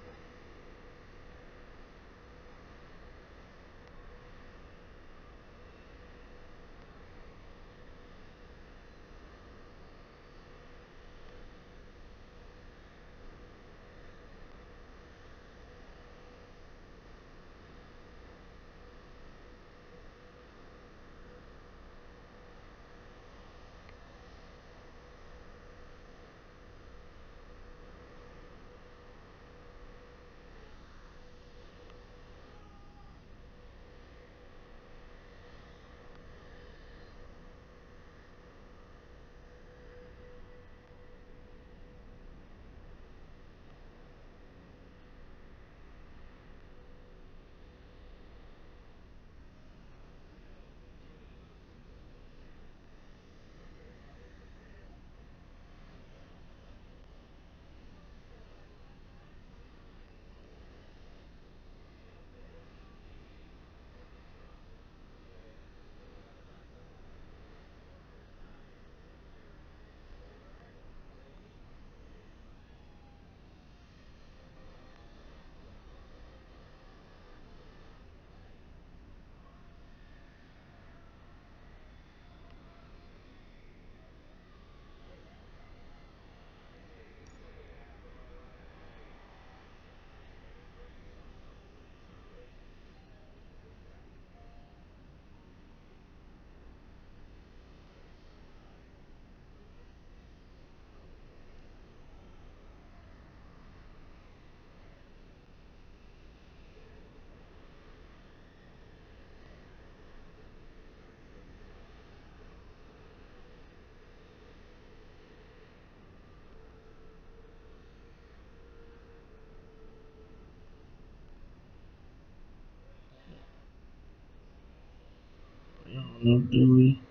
A: don't know, do we?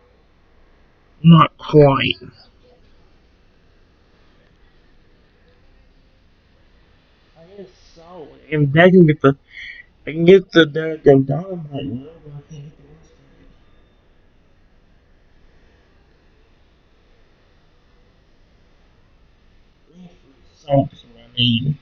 A: Not quite. I guess so. And that can get the I can get the daggum dynamite one, but I can't get the rest of it. Green fruit salt is what I need.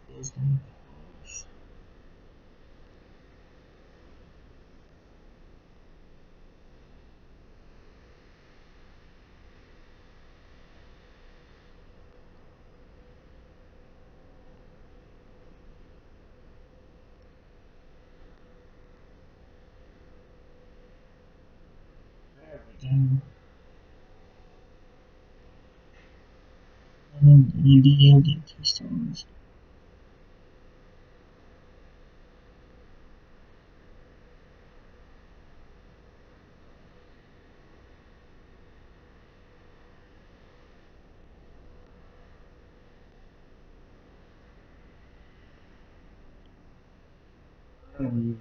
A: There's no close. There we go. And then the ending 2 stones. Um,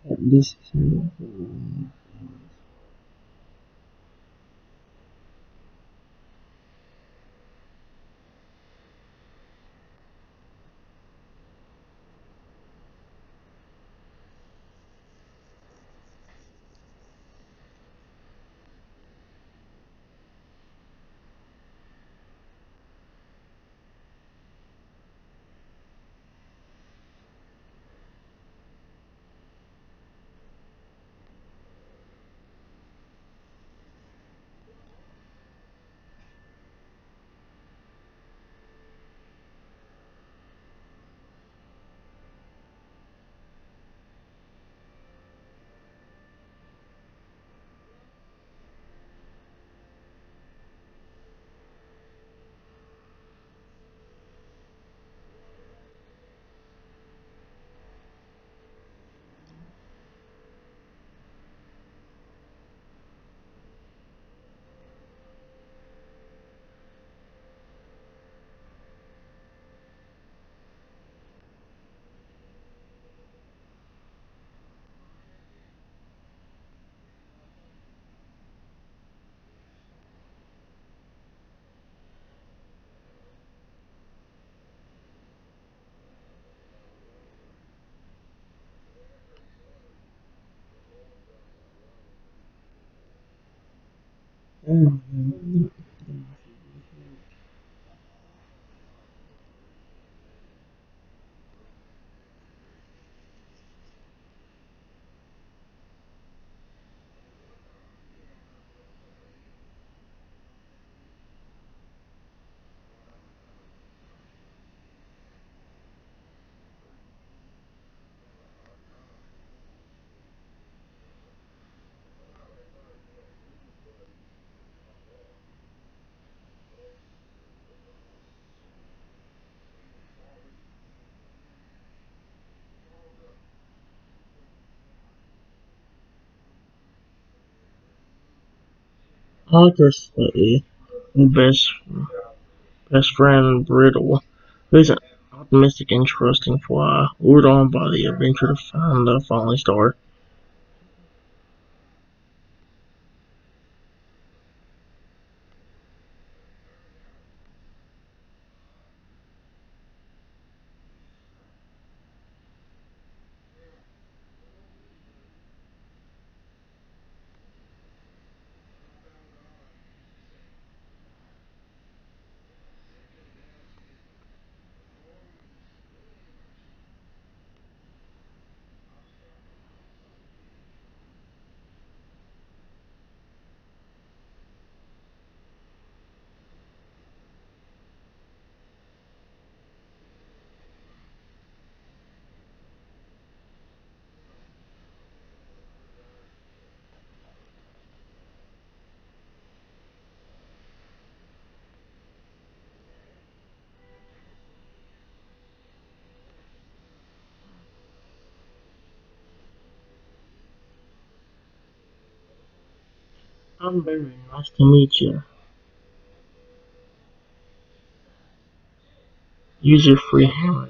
A: This obviously best friend Brittle, who is an optimistic and trusting fly, lured on by the adventure to find the falling star. I'm very nice to meet you. User free hammer.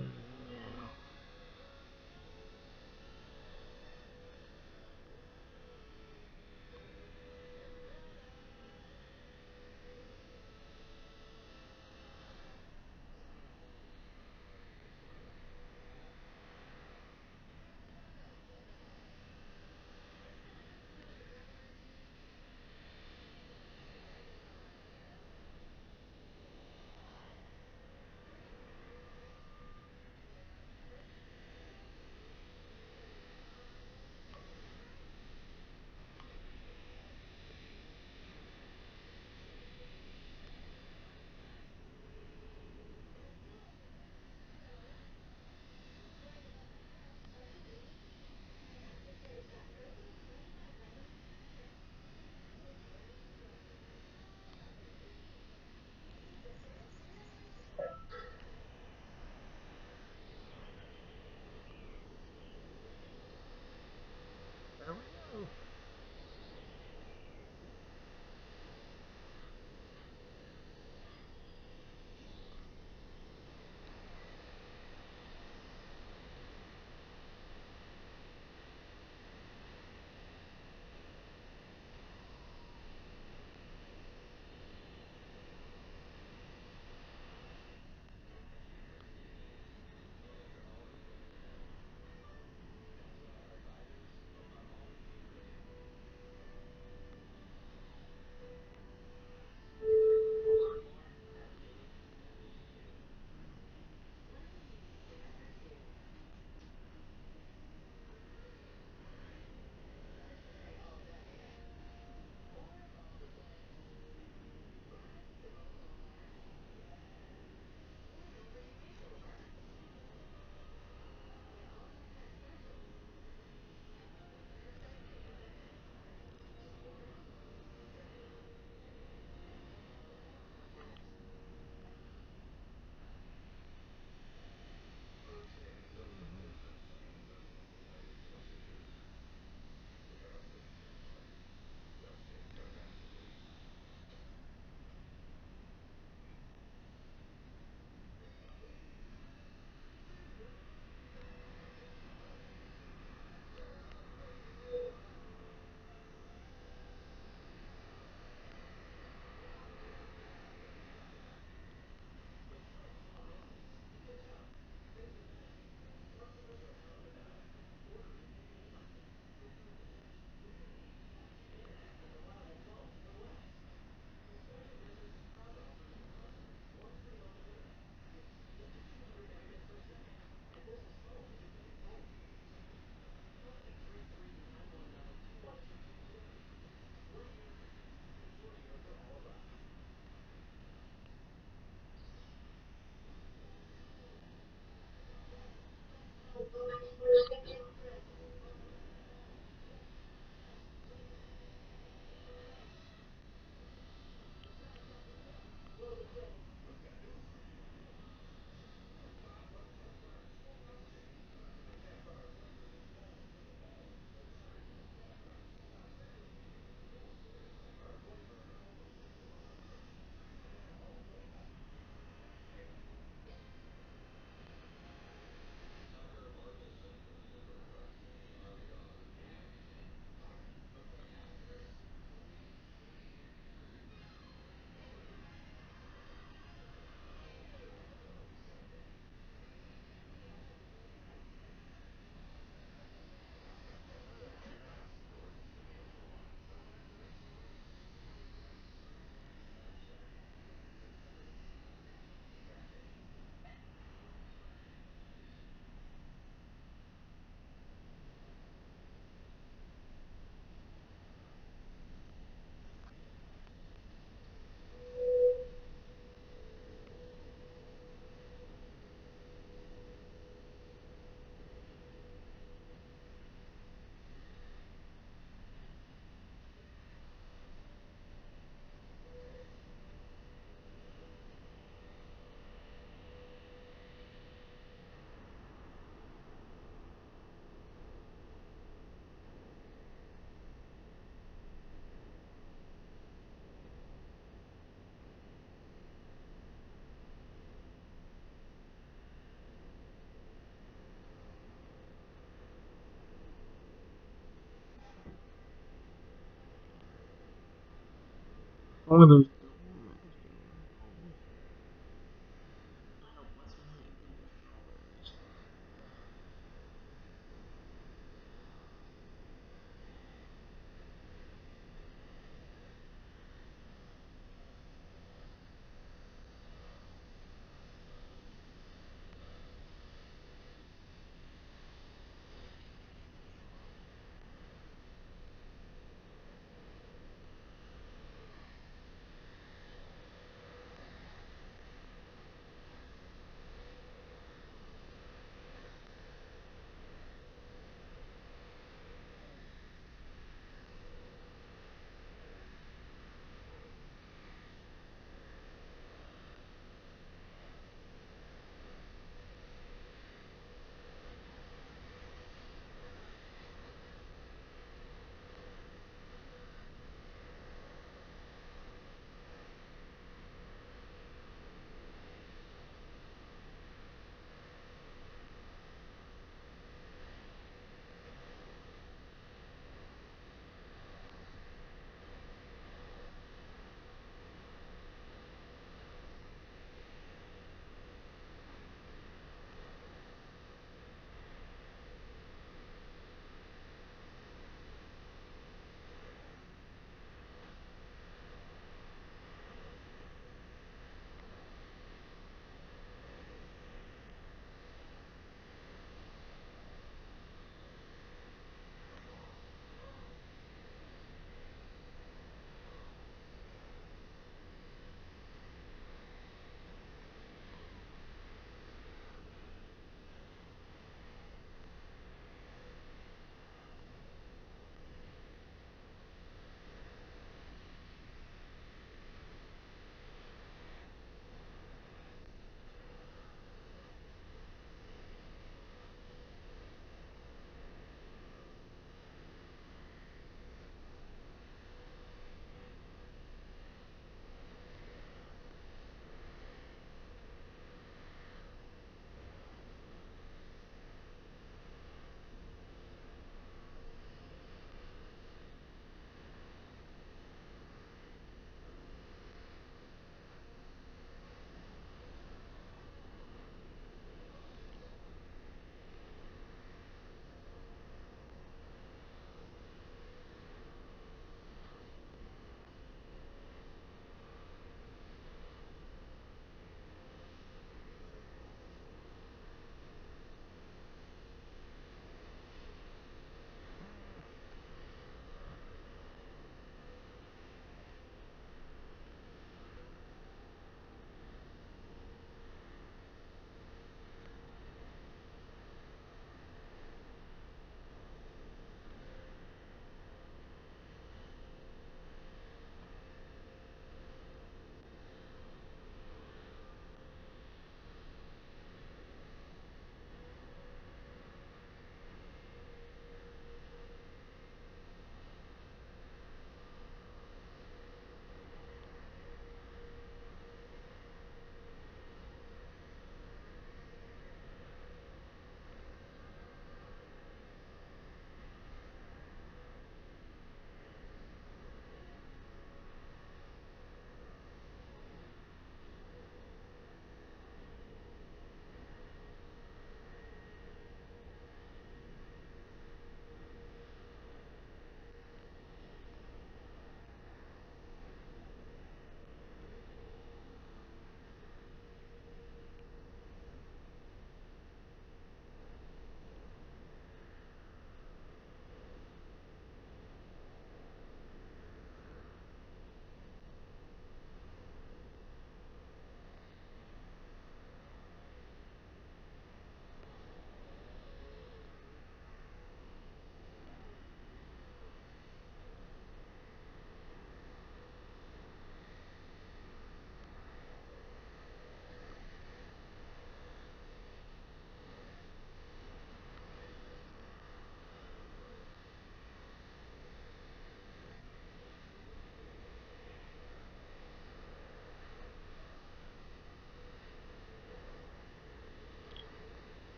A: one of those.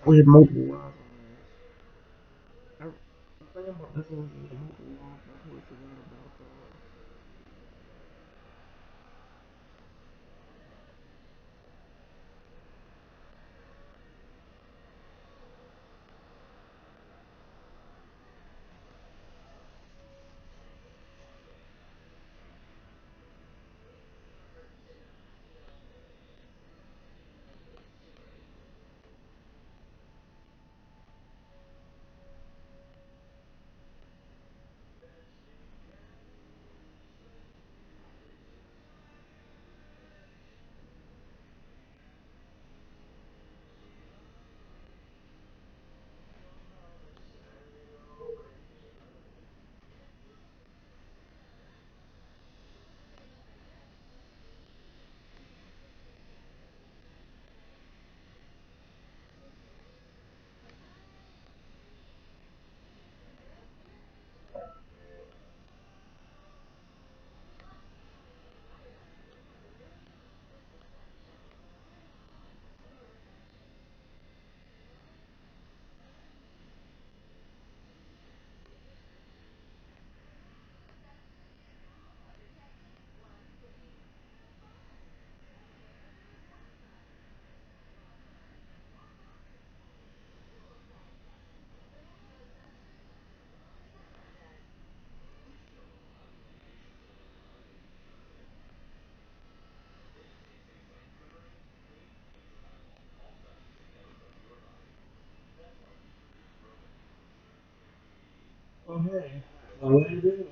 A: We have multiple lives on this. I'm thinking about this one being multiple lives. I totally forgot about that. Oh, hey. What do you do?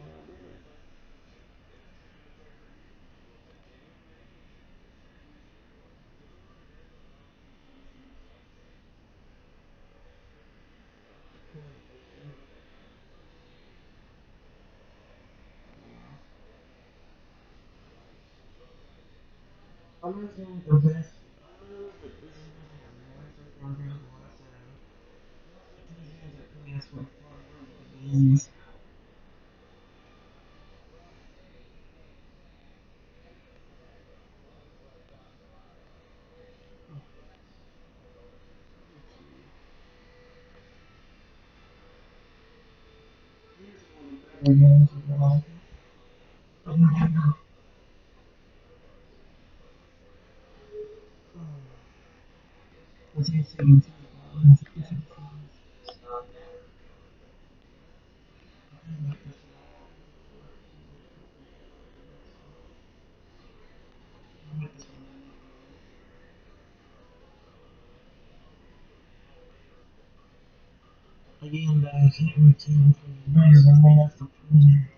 A: I'm not saying the best. I'm not saying this is going to be the nicest or beautiful I said. He has a class for these. Here's one of the better games of your life. What's your second team? Again, I can't retain better than that after proving.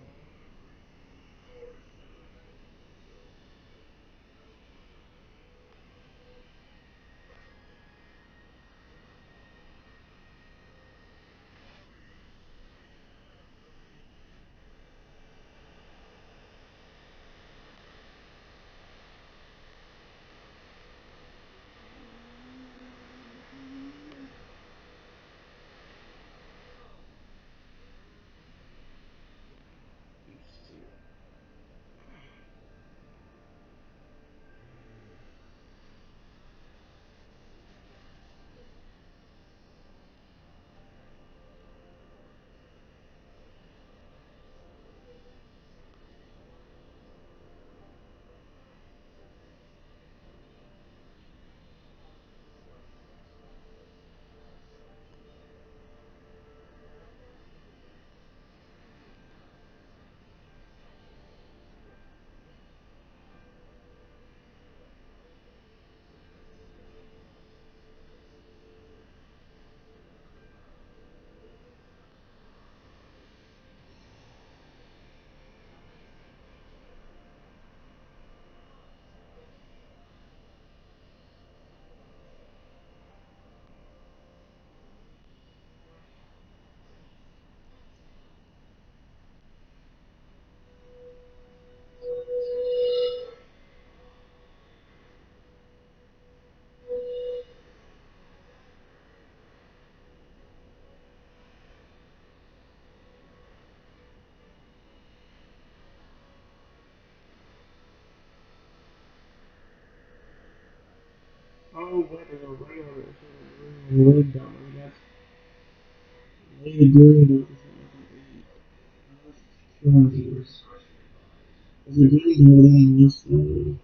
A: Oh, wait, there's a regular. Really dumb. That's way green. There's a green building this way.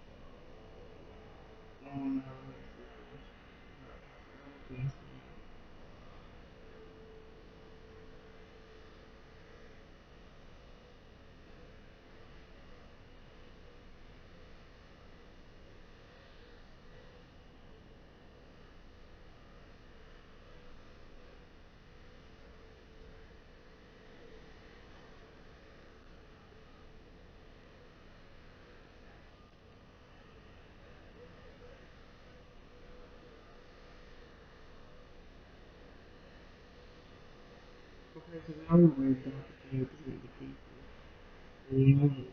A: Okay, so now we're back to the people. We have it.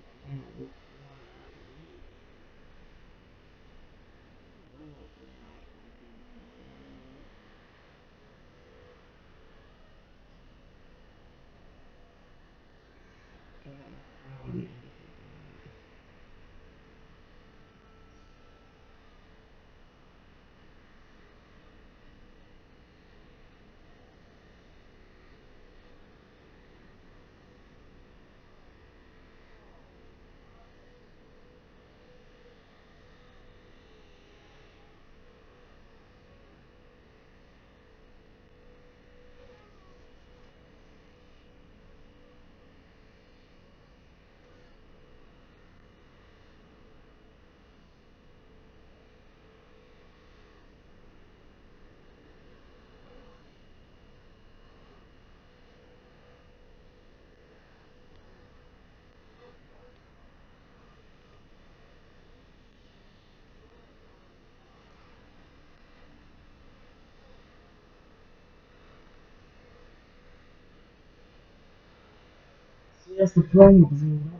A: See, that's the problem.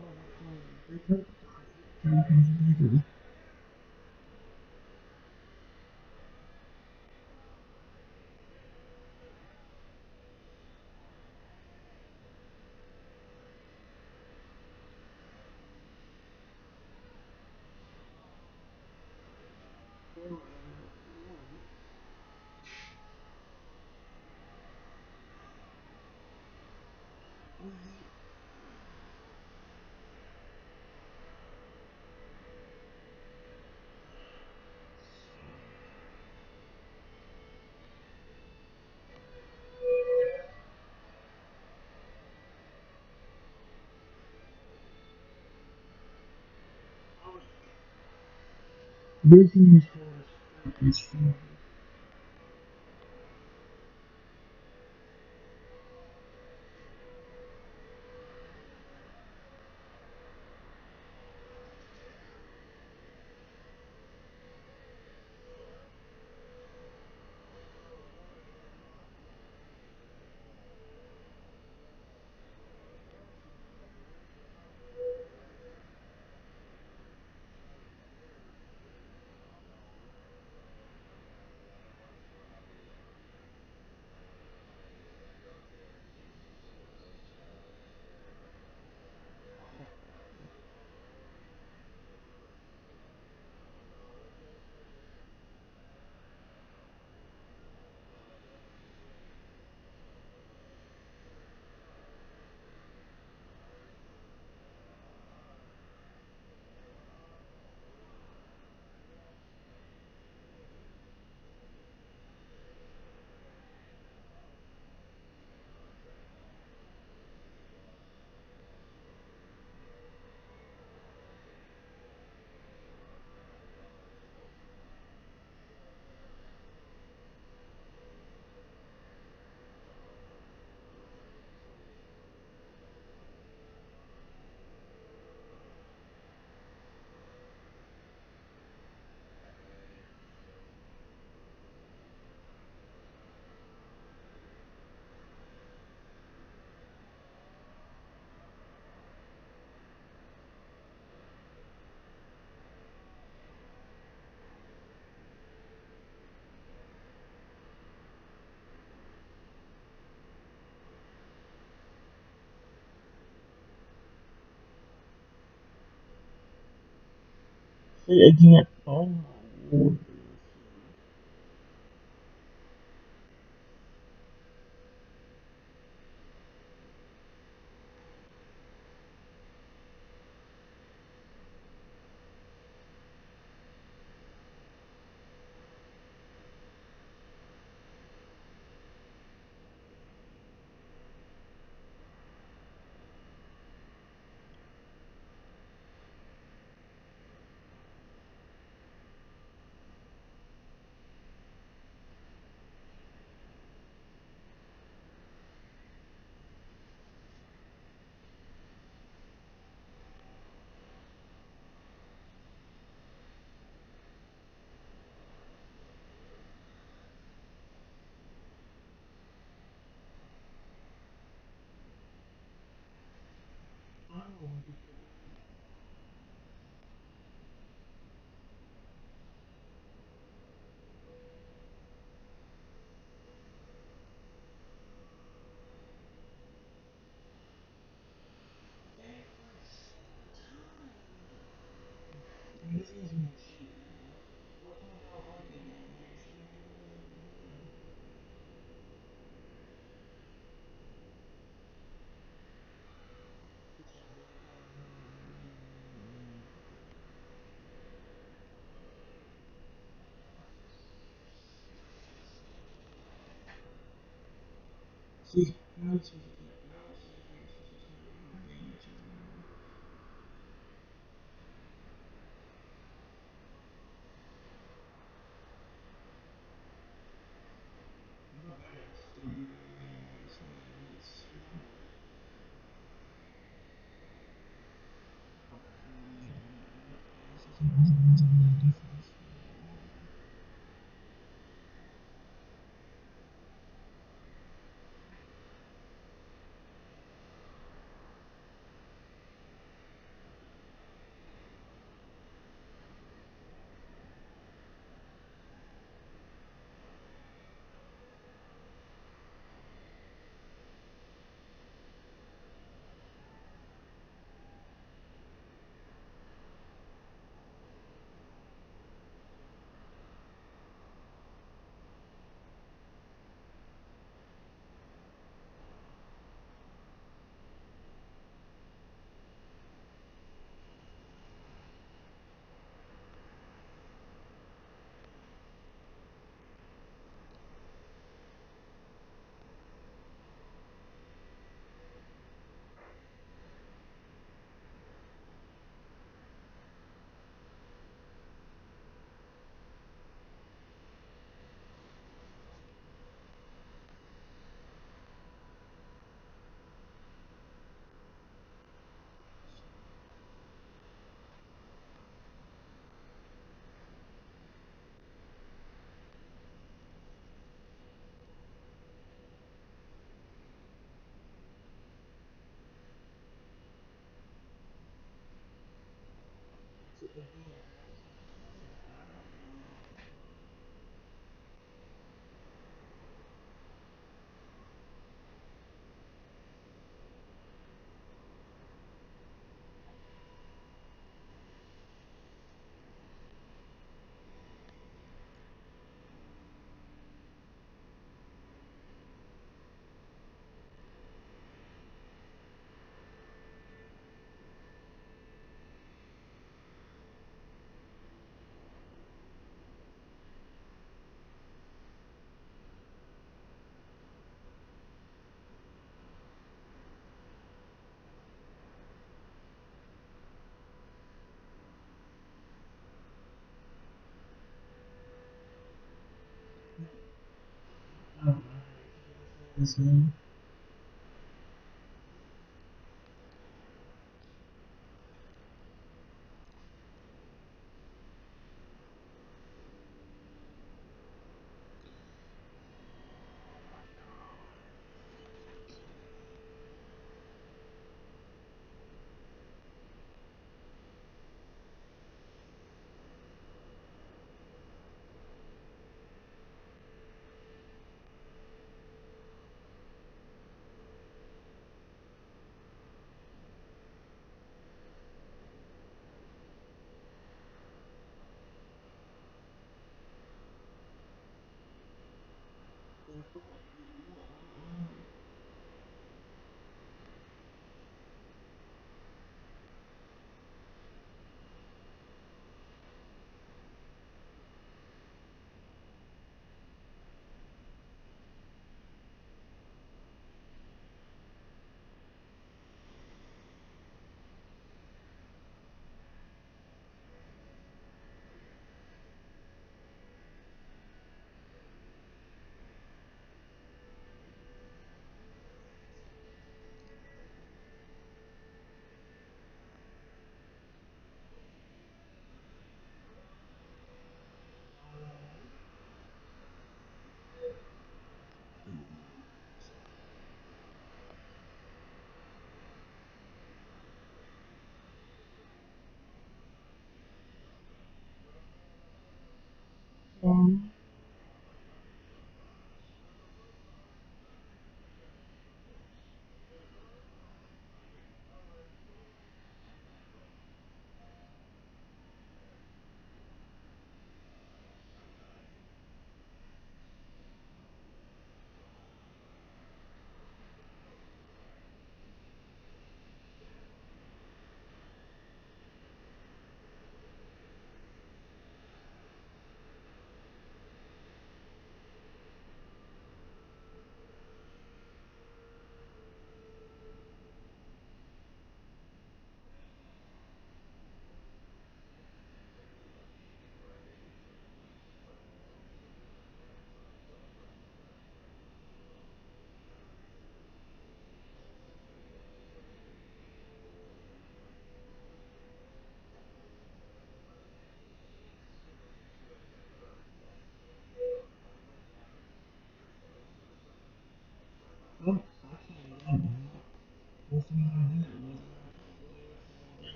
A: Business is See again. Oh my lord.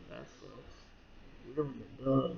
A: That sucks. It really does.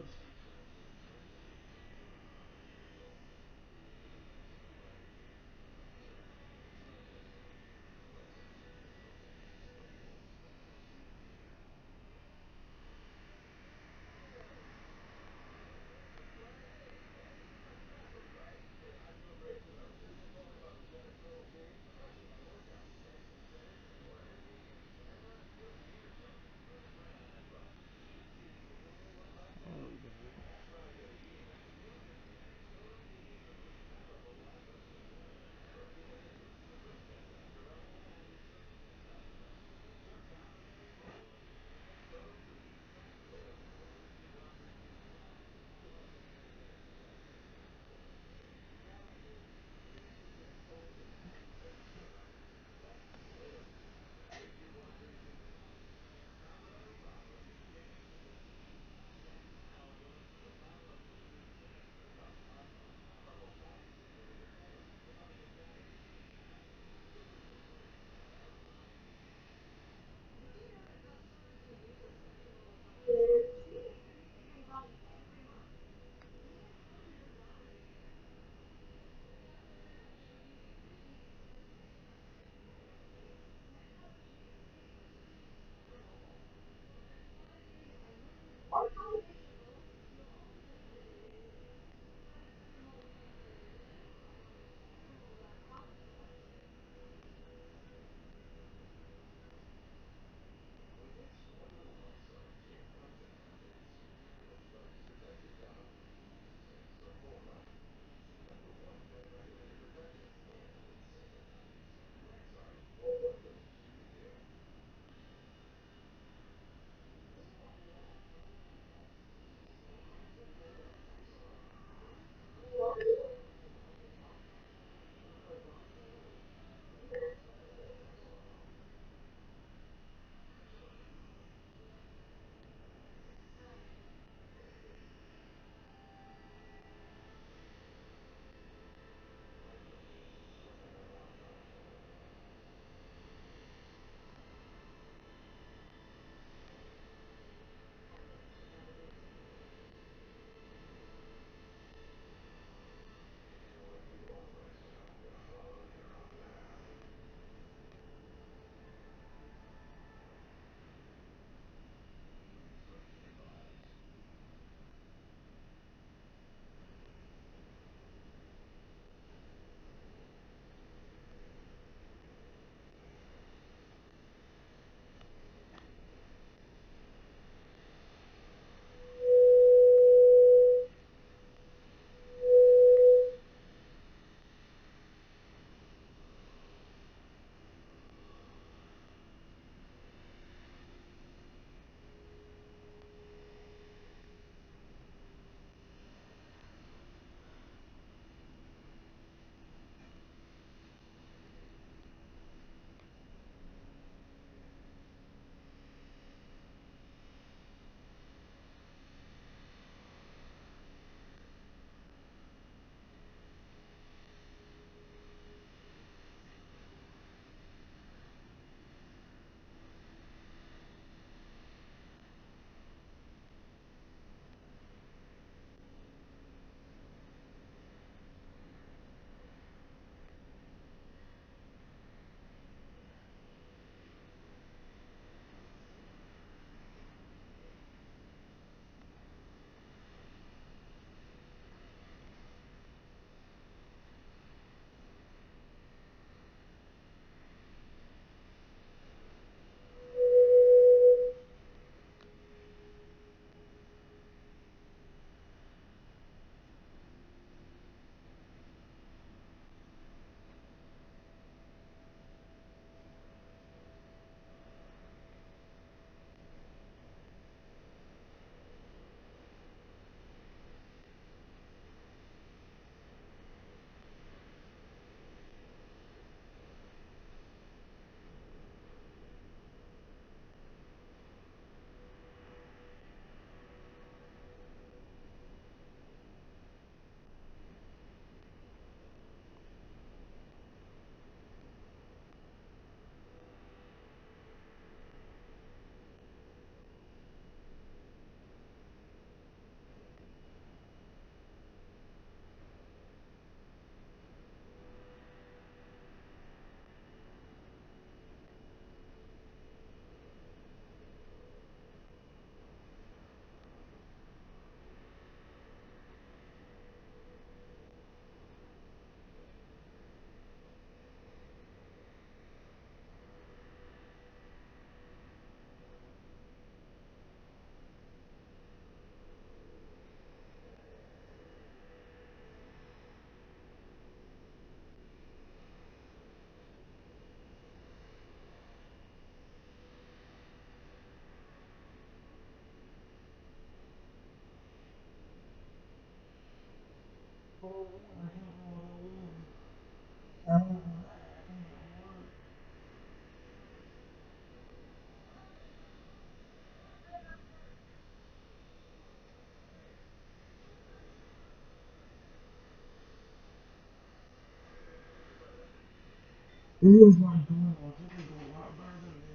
A: It was like doing a lot better than this.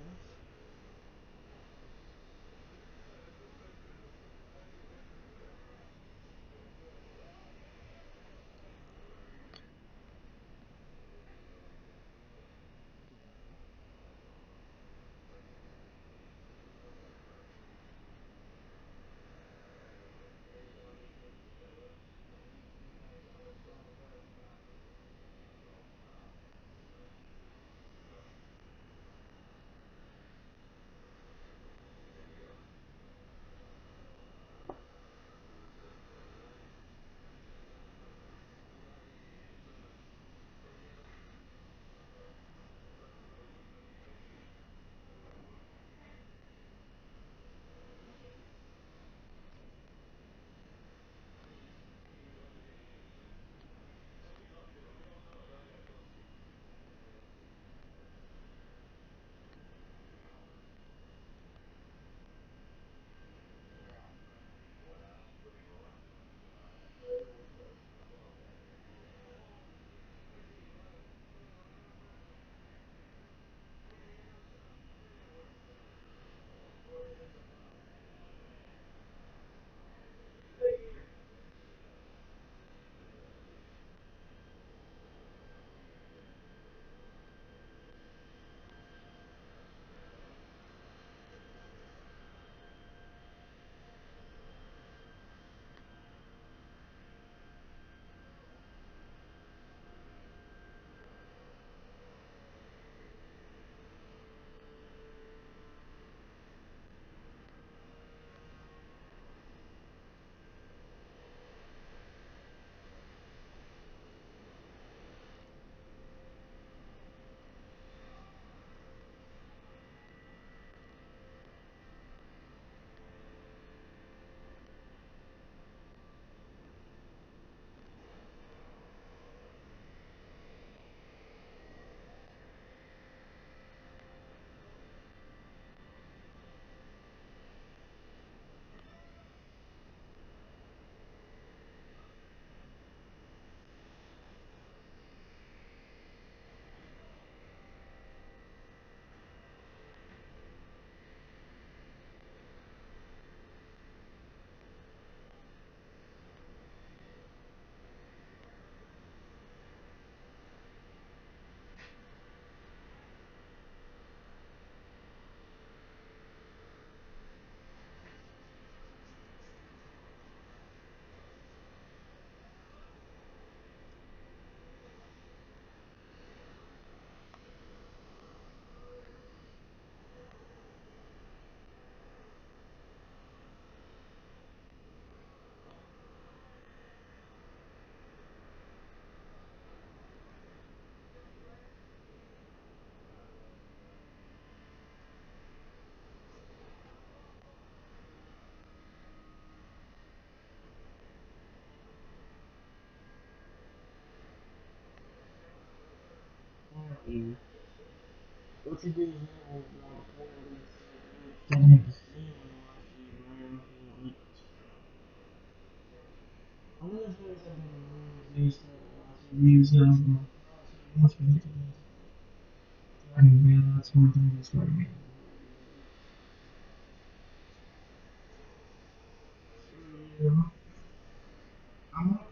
A: Mm. What you do now is like I'm gonna do something man, that's one thing that's right. Yeah. I'm not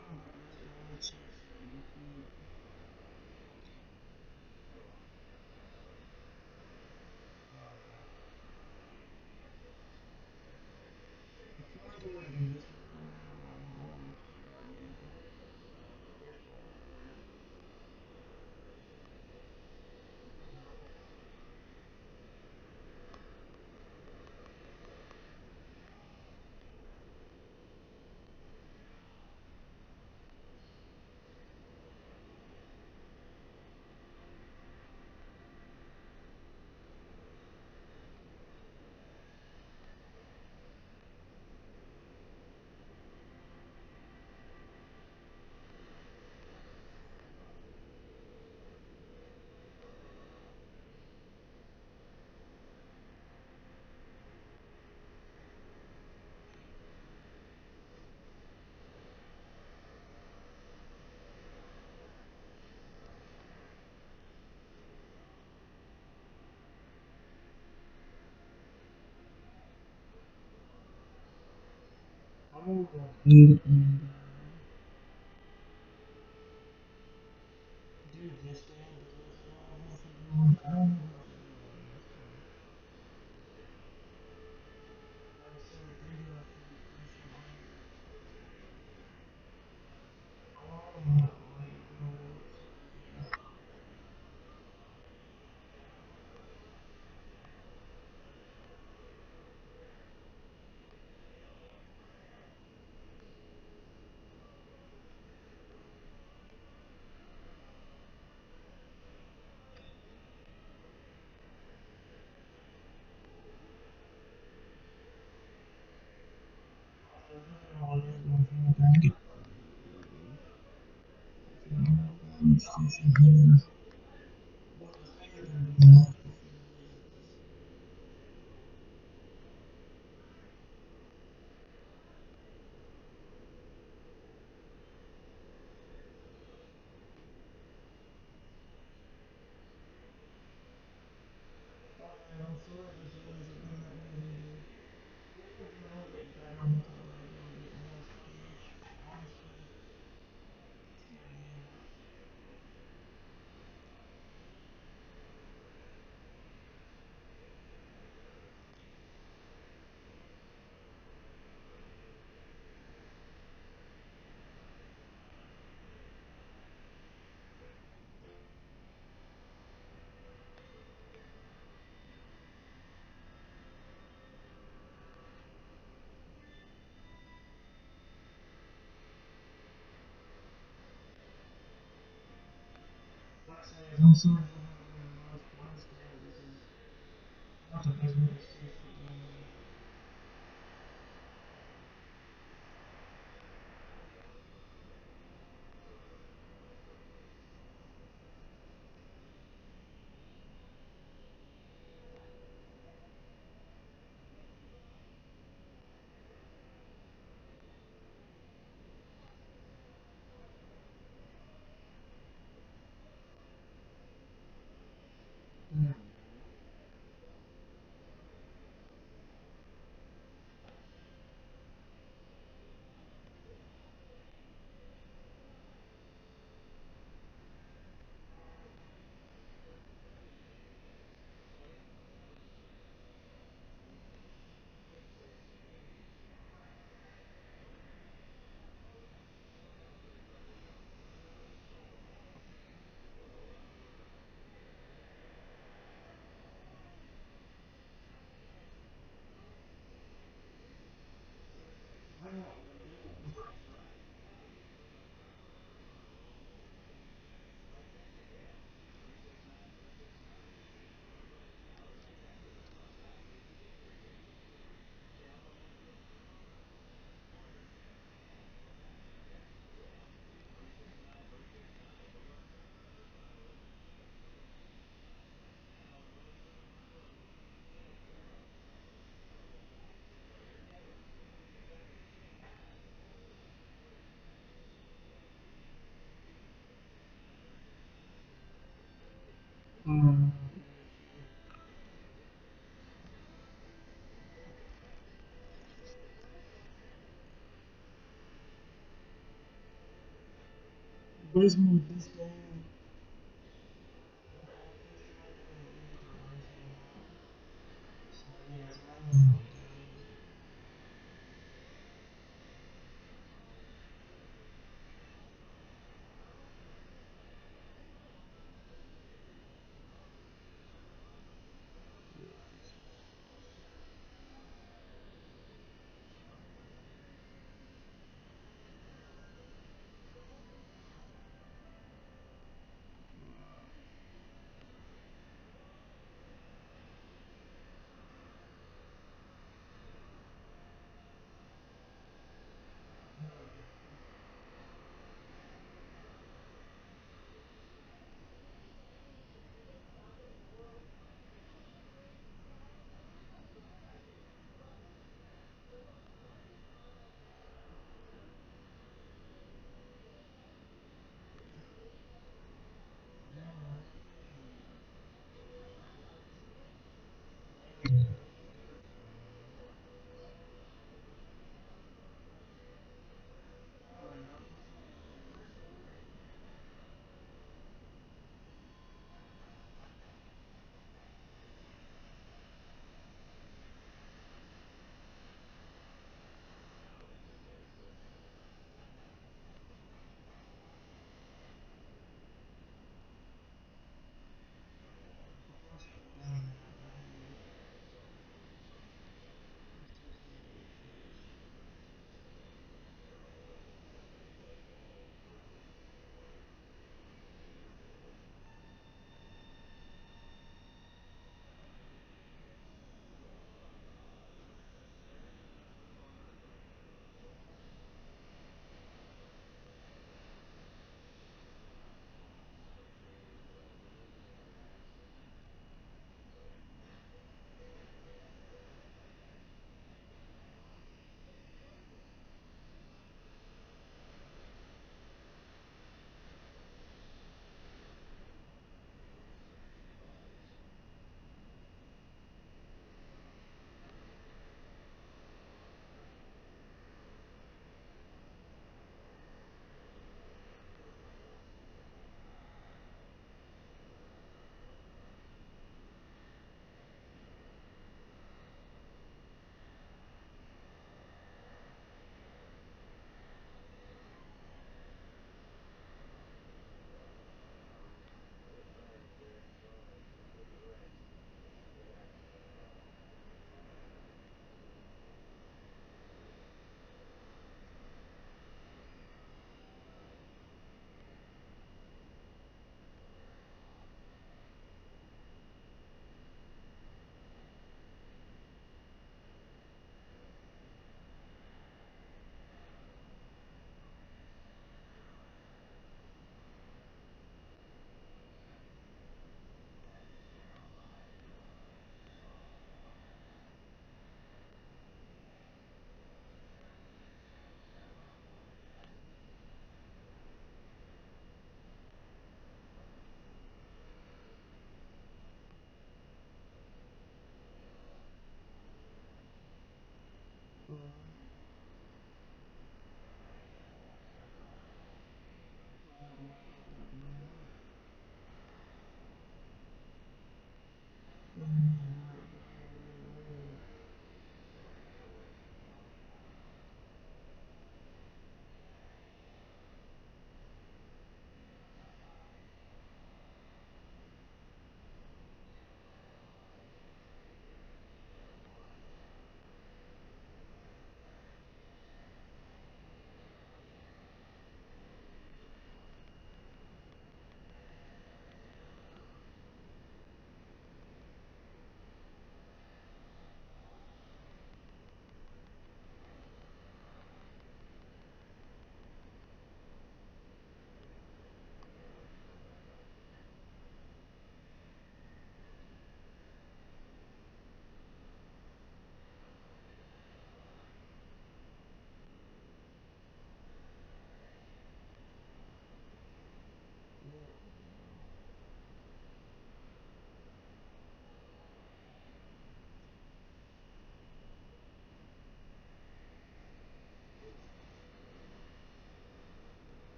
A: And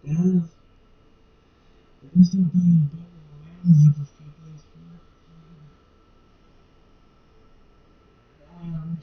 A: Guys, this will be better around like a few days I'm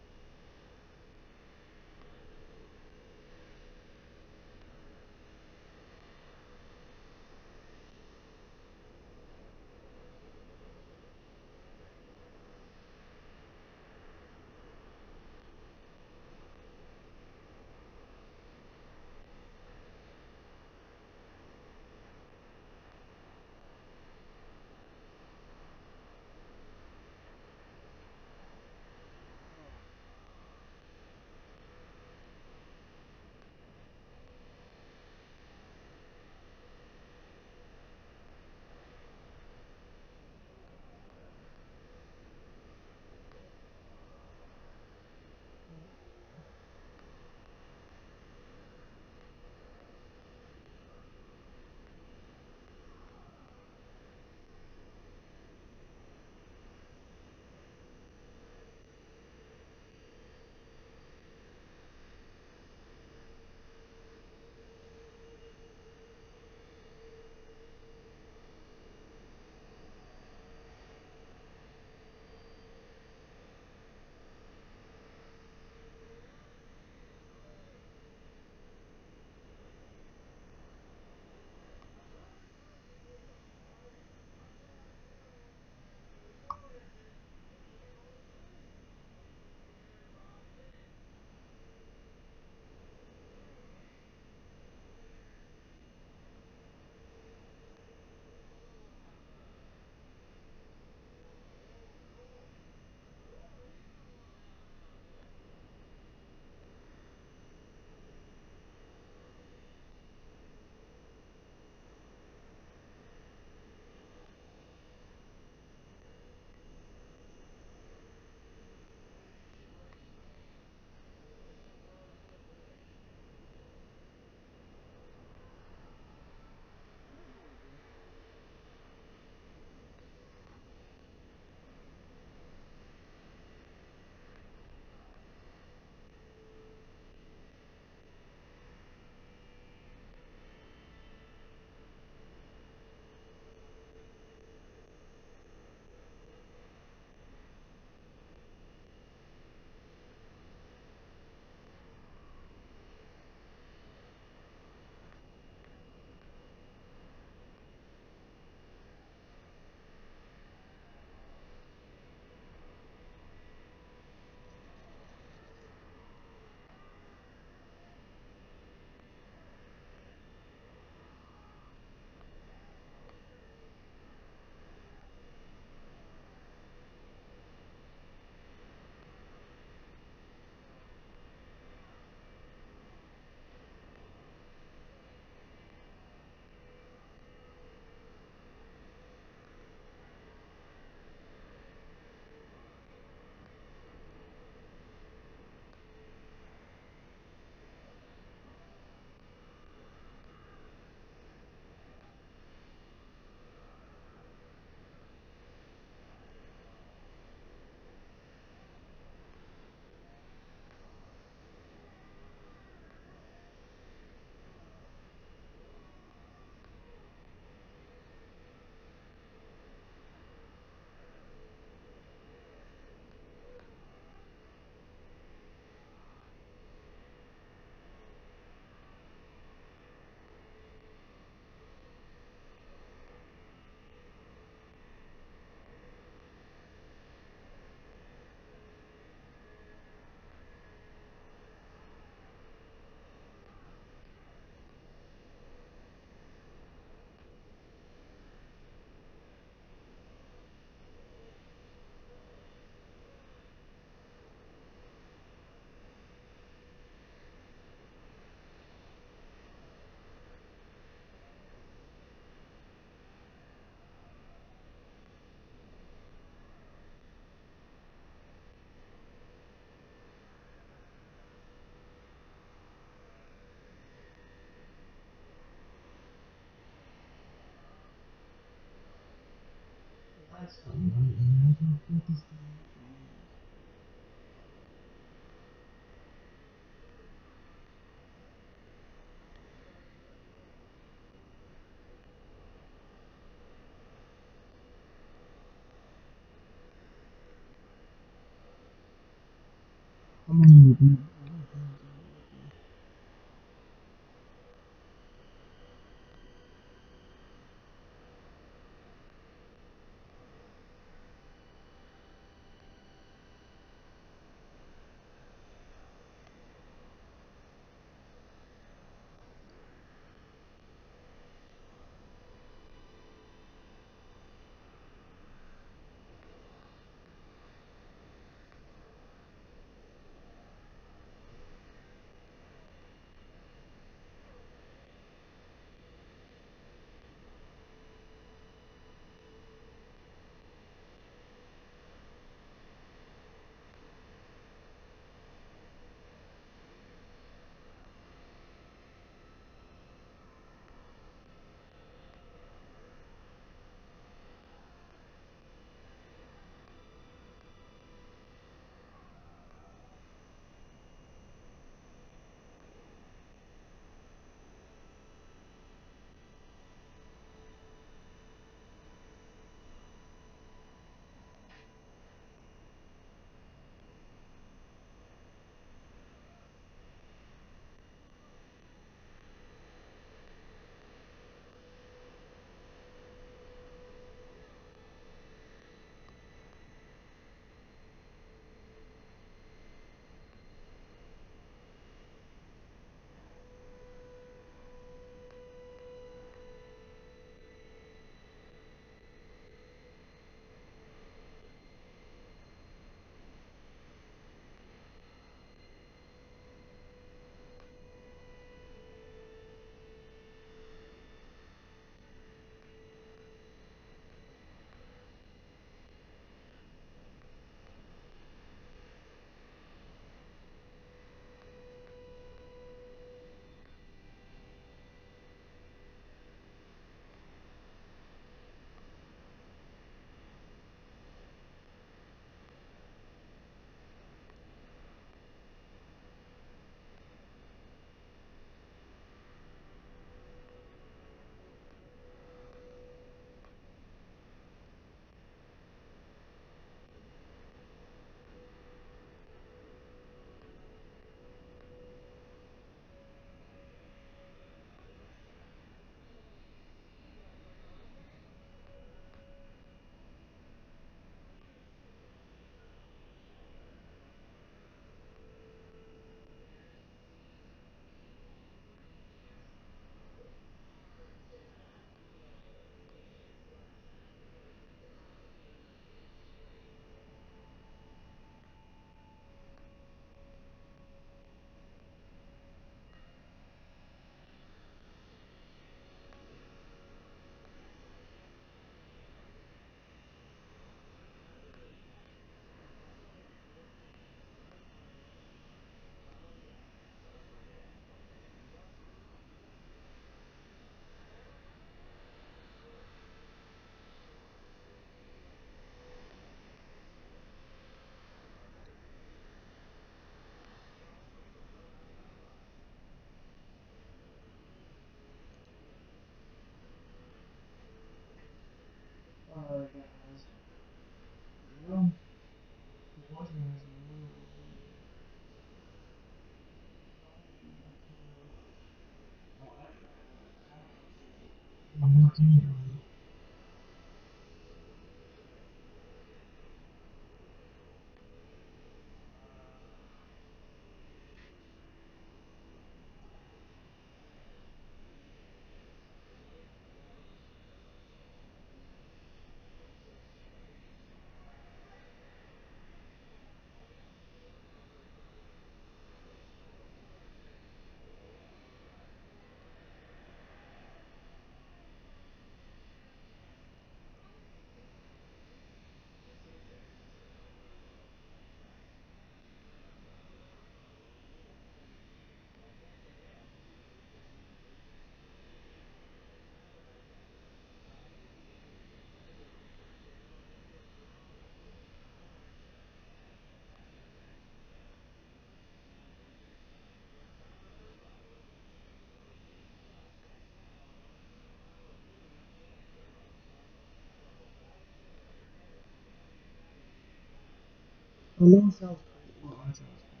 A: Oh, no, it sounds great. Well, that sounds great.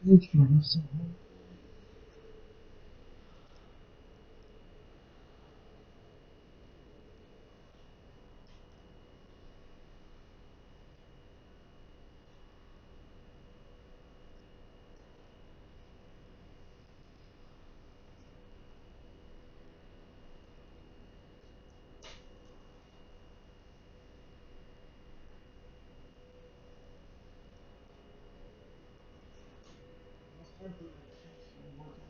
A: Thank you. That's so helpful. That's perfect. Work on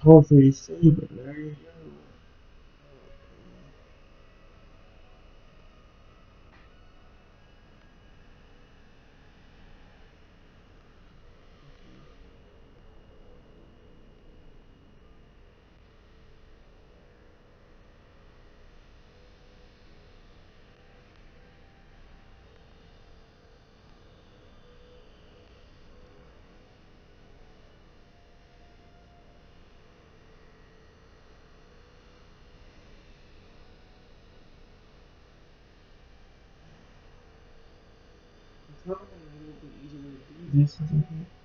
A: Hopefully you see, but there you go. It's not a little bit easier to do this, isn't it?